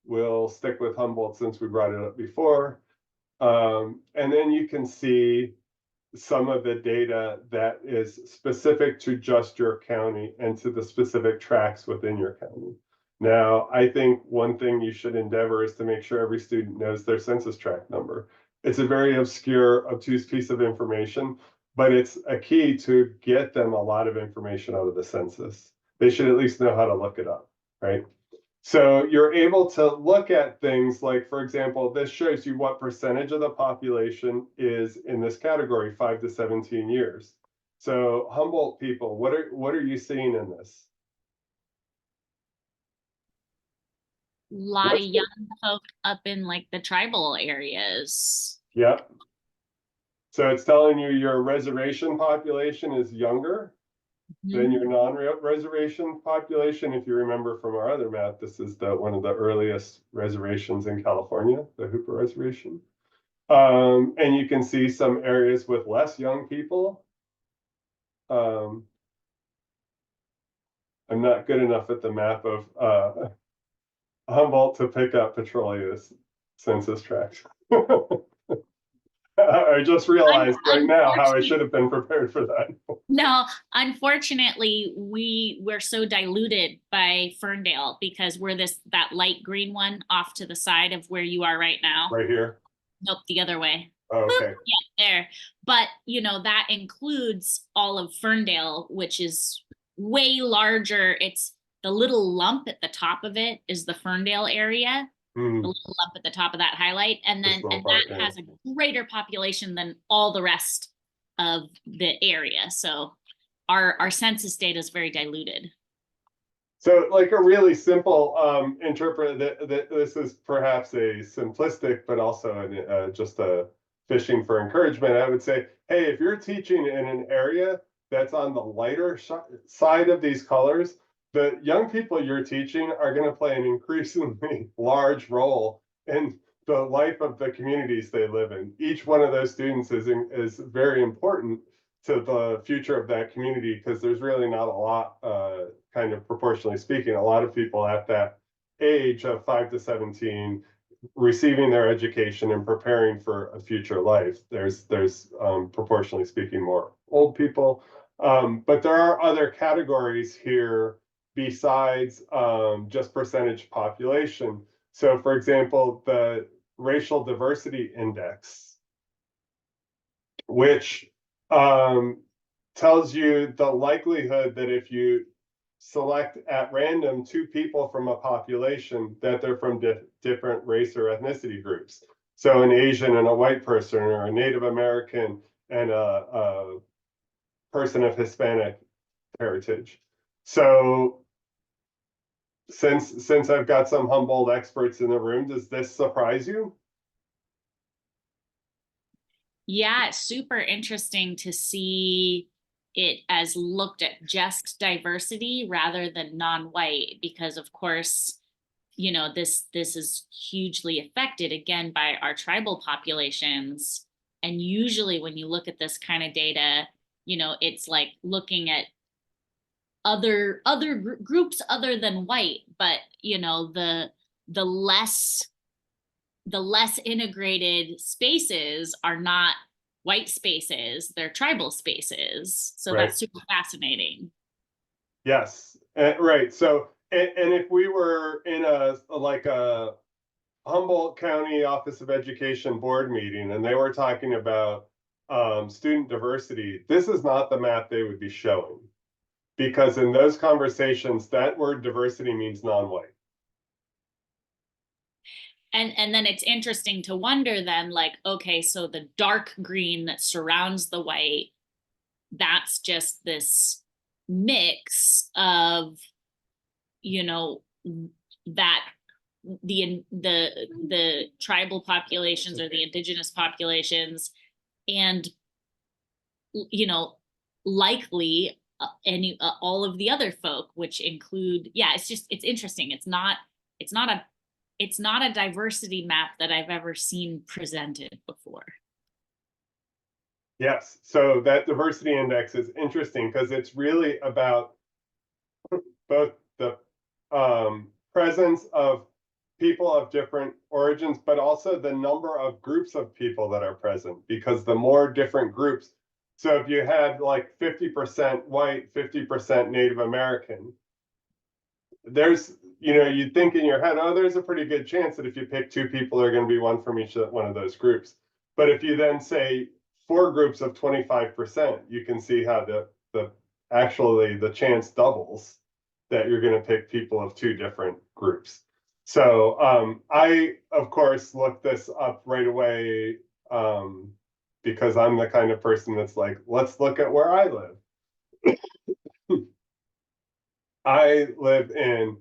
we'll stick with Humboldt since we brought it up before. And then you can see some of the data that is specific to just your county and to the specific tracts within your county. Now, I think one thing you should endeavor is to make sure every student knows their census tract number. It's a very obscure, obtuse piece of information, but it's a key to get them a lot of information out of the census. They should at least know how to look it up, right? So you're able to look at things like, for example, this shows you what percentage of the population is in this category, 5 to 17 years. So Humboldt people, what are you seeing in this? Lot of young folk up in like the tribal areas. Yep. So it's telling you your reservation population is younger than your non-reservation population. If you remember from our other map, this is one of the earliest reservations in California, the Hooper Reservation. And you can see some areas with less young people. I'm not good enough at the map of Humboldt to pick up Petrolius census tracts. I just realized right now how I should have been prepared for that. No, unfortunately, we're so diluted by Ferndale because we're that light green one off to the side of where you are right now. Right here? Nope, the other way. Oh, okay. Yeah, there. But you know, that includes all of Ferndale, which is way larger. It's the little lump at the top of it is the Ferndale area. The little lump at the top of that highlight, and then that has a greater population than all the rest of the area. So our census data is very diluted. So like a really simple interpret that this is perhaps a simplistic, but also just a fishing for encouragement. I would say, hey, if you're teaching in an area that's on the lighter side of these colors, the young people you're teaching are going to play an increasingly large role in the life of the communities they live in. Each one of those students is very important to the future of that community, because there's really not a lot, kind of proportionally speaking, a lot of people at that age of 5 to 17 receiving their education and preparing for a future life. There's proportionally speaking more old people, but there are other categories here besides just percentage population. So for example, the racial diversity index, which tells you the likelihood that if you select at random 2 people from a population, that they're from different race or ethnicity groups. So an Asian and a white person, or a Native American and a person of Hispanic heritage. So since I've got some Humboldt experts in the room, does this surprise you? Yeah, it's super interesting to see it as looked at just diversity rather than non-white, because of course, you know, this is hugely affected again by our tribal populations. And usually when you look at this kind of data, you know, it's like looking at other groups other than white, but you know, the less integrated spaces are not white spaces, they're tribal spaces. So Right. that's super fascinating. Yes, right. So, and if we were in a like a Humboldt County Office of Education board meeting and they were talking about student diversity, this is not the map they would be showing. Because in those conversations, that word diversity means non-white. And then it's interesting to wonder then, like, okay, so the dark green that surrounds the white, that's just this mix of, you know, that the tribal populations or the indigenous populations, and you know, likely any all of the other folk, which include, yeah, it's interesting. It's not a diversity map that I've ever seen presented before. Yes, so that diversity index is interesting because it's really about both the presence of people of different origins, but also the number of groups of people that are present, because the more different groups. So if you had like 50% white, 50% Native American, there's, you know, you'd think in your head, oh, there's a pretty good chance that if you pick two people, they're going to be one from each one of those groups. But if you then say 4 groups of 25%, you can see how the actually the chance doubles that you're going to pick people of 2 different groups. So I, of course, looked this up right away because I'm the kind of person that's like, let's look at where I live. I live in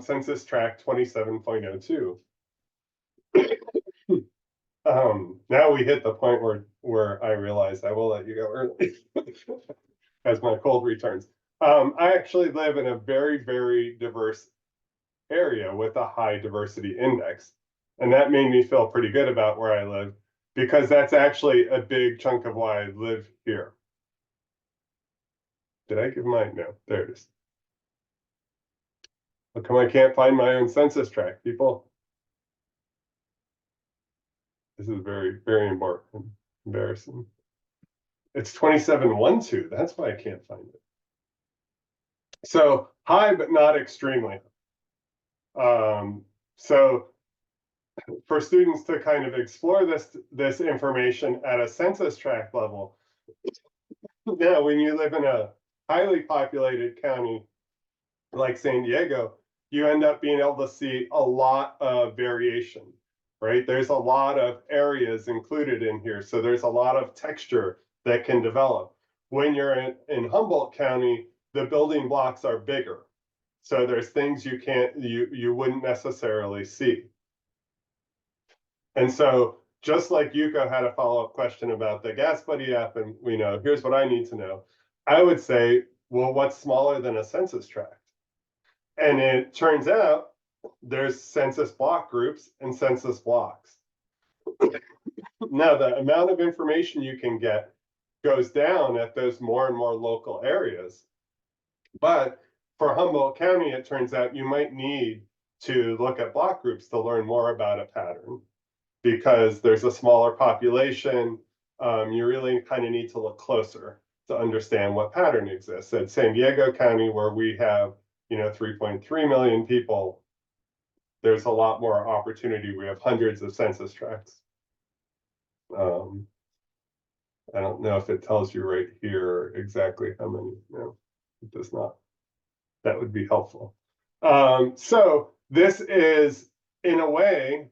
census tract 27.02. Now we hit the point where I realize I will let you go early as my cold returns. I actually live in a very, very diverse area with a high diversity index. And that made me feel pretty good about where I live, because that's actually a big chunk of why I live here. Did I give mine? No, there it is. How come I can't find my own census tract, people? This is very, very important. Embarrassing. It's 2712. That's why I can't find it. So high, but not extremely. So for students to kind of explore this information at a census tract level, now when you live in a highly populated county like San Diego, you end up being able to see a lot of variation, right? There's a lot of areas included in here. So there's a lot of texture that can develop. When you're in Humboldt County, the building blocks are bigger. So there's things you wouldn't necessarily see. And so just like Yuko had a follow-up question about the Gas Buddy app, and we know, here's what I need to know. I would say, well, what's smaller than a census tract? And it turns out there's census block groups and census blocks. Now, the amount of information you can get goes down at those more and more local areas. But for Humboldt County, it turns out you might need to look at block groups to learn more about a pattern, because there's a smaller population. You really kind of need to look closer to understand what pattern exists. At San Diego County, where we have 3.3 million people, there's a lot more opportunity. We have hundreds of census tracts. I don't know if it tells you right here exactly how many. No, it does not. That would be helpful. So this is, in a way,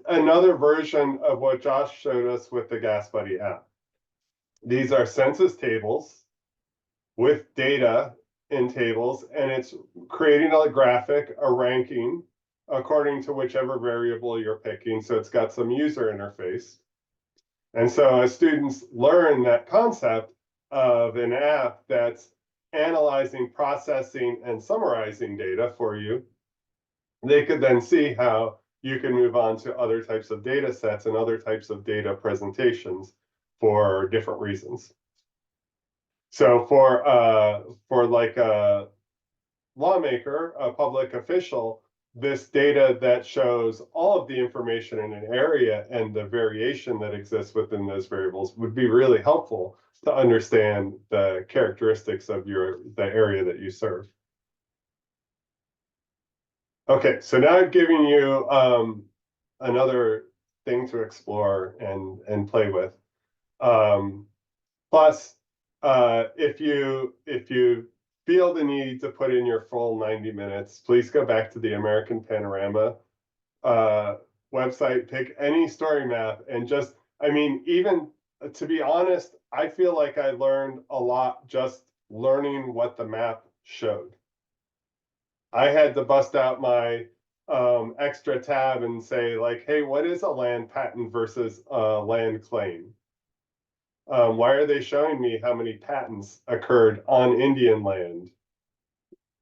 another version of what Josh showed us with the Gas Buddy app. These are census tables with data in tables, and it's creating a graphic, a ranking according to whichever variable you're picking. So it's got some user interface. And so as students learn that concept of an app that's analyzing, processing, and summarizing data for you, they could then see how you can move on to other types of data sets and other types of data presentations for different reasons. So for like a lawmaker, a public official, this data that shows all of the information in an area and the variation that exists within those variables would be really helpful to understand the characteristics of the area that you serve. Okay, so now I've given you another thing to explore and play with. Plus, if you feel the need to put in your full 90 minutes, please go back to the American Panorama website, pick any story map, and just, I mean, even to be honest, I feel like I learned a lot just learning what the map showed. I had to bust out my extra tab and say like, hey, what is a land patent versus a land claim? Why are they showing me how many patents occurred on Indian land?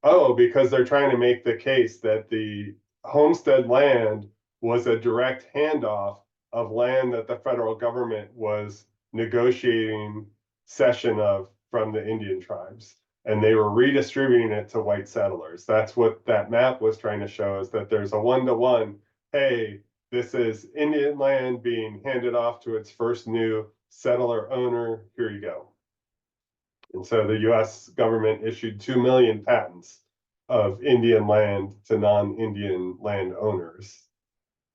Oh, because they're trying to make the case that the homestead land was a direct handoff of land that the federal government was negotiating cession of from the Indian tribes. And they were redistributing it to white settlers. That's what that map was trying to show, is that there's a one-to-one, hey, this is Indian land being handed off to its first new settler owner, here you go. And so the US government issued 2 million patents of Indian land to non-Indian land owners.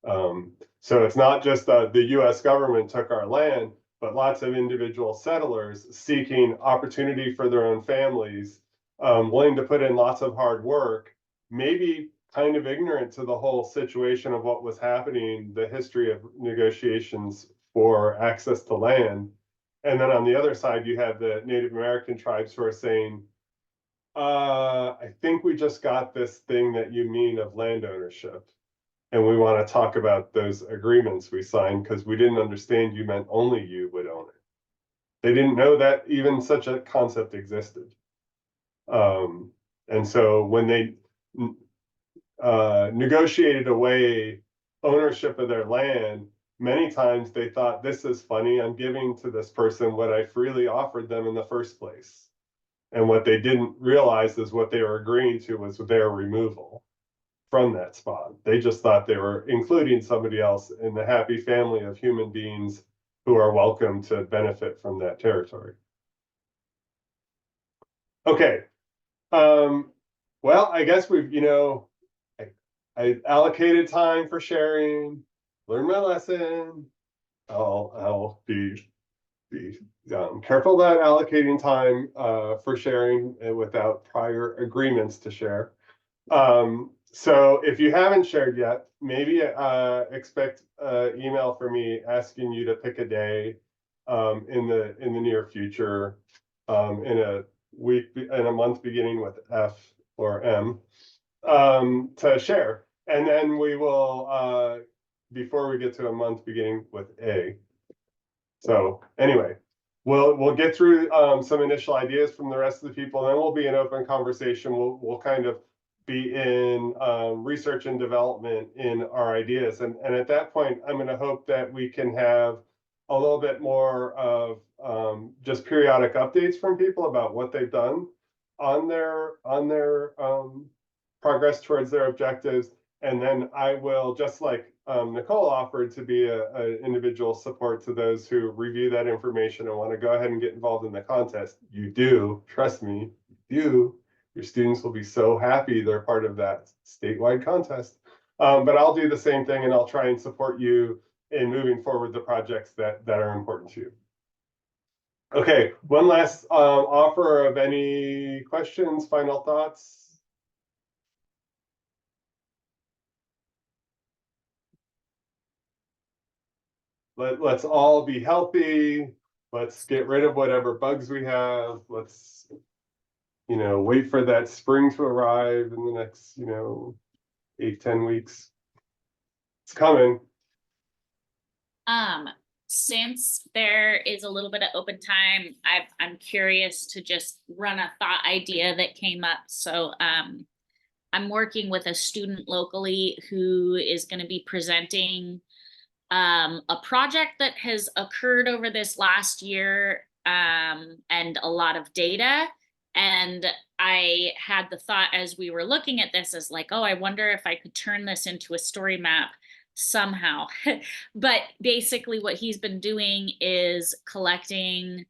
So it's not just the US government took our land, but lots of individual settlers seeking opportunity for their own families, willing to put in lots of hard work, maybe kind of ignorant to the whole situation of what was happening, the history of negotiations for access to land. And then on the other side, you have the Native American tribes who are saying, I think we just got this thing that you mean of land ownership. And we want to talk about those agreements we signed because we didn't understand you meant only you would own it. They didn't know that even such a concept existed. And so when they negotiated away ownership of their land, many times they thought, this is funny, I'm giving to this person what I freely offered them in the first place. And what they didn't realize is what they were agreeing to was their removal from that spot. They just thought they were including somebody else in the happy family of human beings who are welcome to benefit from that territory. Okay. Well, I guess we've, I allocated time for sharing, learned my lesson. I'll be careful about allocating time for sharing without prior agreements to share. So if you haven't shared yet, maybe expect an email from me asking you to pick a day in the near future, in a month beginning with F or M, to share. And then we will, before we get to a month beginning with A. So anyway, we'll get through some initial ideas from the rest of the people, and then we'll be in open conversation. We'll kind of be in research and development in our ideas. And at that point, I'm going to hope that we can have a little bit more of just periodic updates from people about what they've done on their progress towards their objectives. And then I will, just like Nicole offered, to be an individual support to those who review that information and want to go ahead and get involved in the contest. You do, trust me, you do. Your students will be so happy they're part of that statewide contest. But I'll do the same thing, and I'll try and support you in moving forward the projects that are important to you. Okay, one last offer of any questions, final thoughts. Let's all be healthy. Let's get rid of whatever bugs we have. Let's you know, wait for that spring to arrive in the next, you know, 8-10 weeks. It's coming. Since there is a little bit of open time, I'm curious to just run a thought idea that came up. So, I'm working with a student locally who is going to be presenting a project that has occurred over this last year, and a lot of data. And I had the thought as we were looking at this as like, oh, I wonder if I could turn this into a story map somehow. But basically what he's been doing is collecting,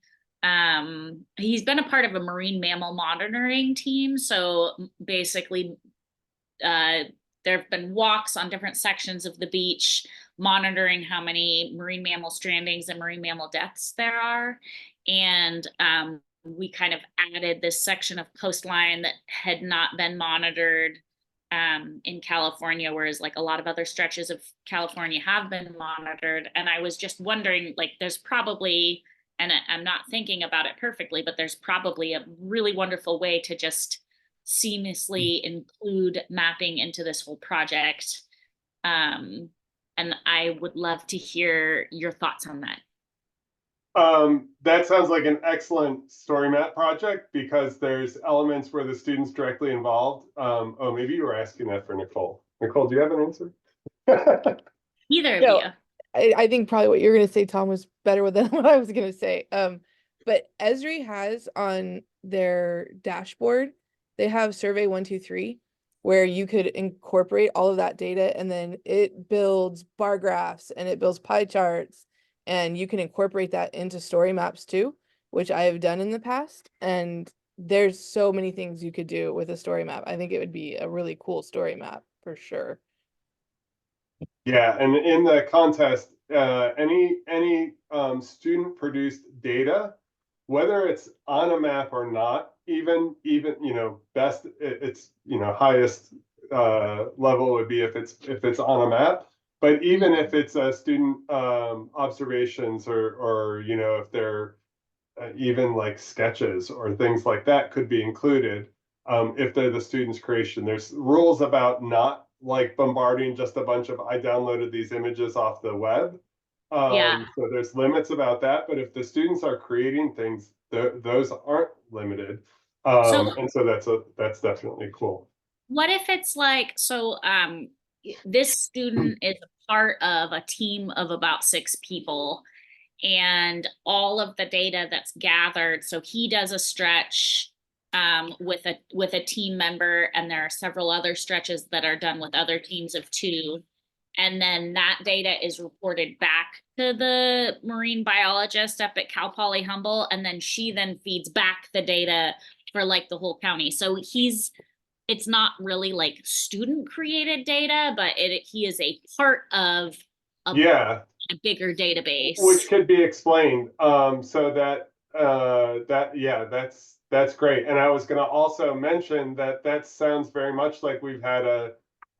he's been a part of a marine mammal monitoring team. So basically, there have been walks on different sections of the beach monitoring how many marine mammal strandings and marine mammal deaths there are. And we kind of added this section of coastline that had not been monitored in California, whereas like a lot of other stretches of California have been monitored. And I was just wondering, like, there's probably, and I'm not thinking about it perfectly, but there's probably a really wonderful way to just seamlessly include mapping into this whole project. And I would love to hear your thoughts on that. That sounds like an excellent story map project because there's elements where the student's directly involved. Oh, maybe you were asking that for Nicole. Nicole, do you have an answer? Either of No, you. I think probably what you're gonna say, Tom, was better than what I was gonna say. But Esri has on their dashboard, they have survey 123, where you could incorporate all of that data, and then it builds bar graphs and it builds pie charts, and you can incorporate that into story maps too, which I have done in the past. And there's so many things you could do with a story map. I think it would be a really cool story map for sure. Yeah, and in the contest, any student produced data, whether it's on a map or not, even you know, best it's you know, highest level would be if it's on a map. But even if it's a student observations or you know, if they're even like sketches or things like that could be included if they're the student's creation. There's rules about not like bombarding just a bunch of I downloaded these images off the web. Yeah. So there's limits about that, but if the students are creating things, those aren't limited. So And so that's definitely cool. what if it's like, so this student is a part of a team of about 6 people, and all of the data that's gathered, so he does a stretch with a team member, and there are several other stretches that are done with other teams of 2, and then that data is reported back to the marine biologist up at Cal Poly Humboldt, and then she then feeds back the data for like the whole county. So it's not really like student created data, but he is a part of Yeah, a bigger database. which could be explained. So yeah, that's great. And I was going to also mention that sounds very much like we've had a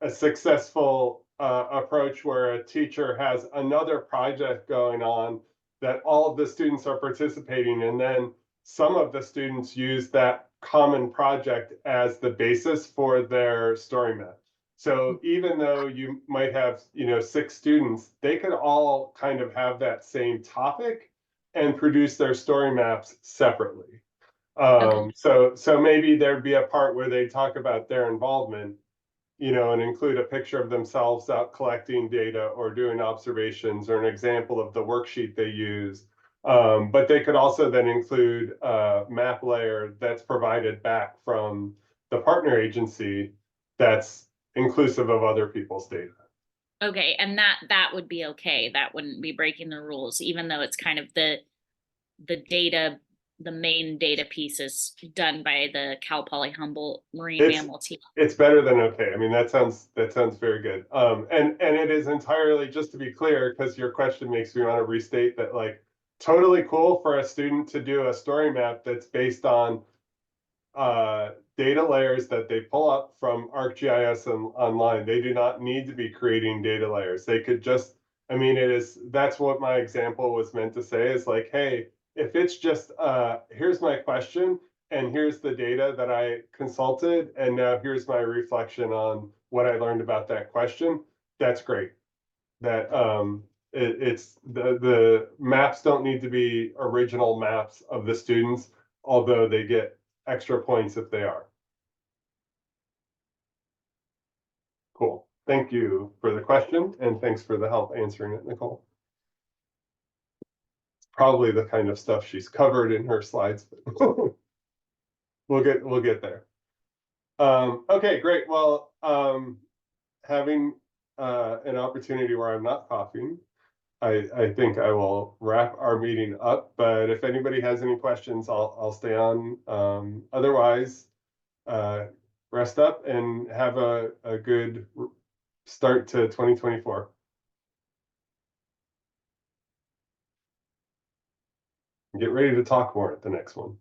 successful approach where a teacher has another project going on that all of the students are participating, and then some of the students use that common project as the basis for their story map. So even though you might have, you know, 6 students, they could all kind of have that same topic and produce their story maps separately. Okay. So maybe there'd be a part where they talk about their involvement, you know, and include a picture of themselves out collecting data or doing observations or an example of the worksheet they use. But they could also then include a map layer that's provided back from the partner agency that's inclusive of other people's data. Okay, and that would be okay. That wouldn't be breaking the rules, even though it's kind of the data, the main data piece is done by the Cal Poly Humboldt Marine Mammal team. It's better than okay. I mean, that sounds very good. And it is entirely, just to be clear, because your question makes me want to restate that, like, totally cool for a student to do a story map that's based on data layers that they pull up from ArcGIS and online. They do not need to be creating data layers. They could just, I mean, that's what my example was meant to say, is like, hey, if it's just here's my question, and here's the data that I consulted, and now here's my reflection on what I learned about that question. That's great. That it's the maps don't need to be original maps of the students, although they get extra points if they are. Cool. Thank you for the question, and thanks for the help answering it, Nicole. It's probably the kind of stuff she's covered in her slides. But we'll get there. Okay, great. Well, having an opportunity where I'm not coughing, I think I will wrap our meeting up. But if anybody has any questions, I'll stay on. Otherwise, rest up and have a good start to 2024. Get ready to talk more at the next one.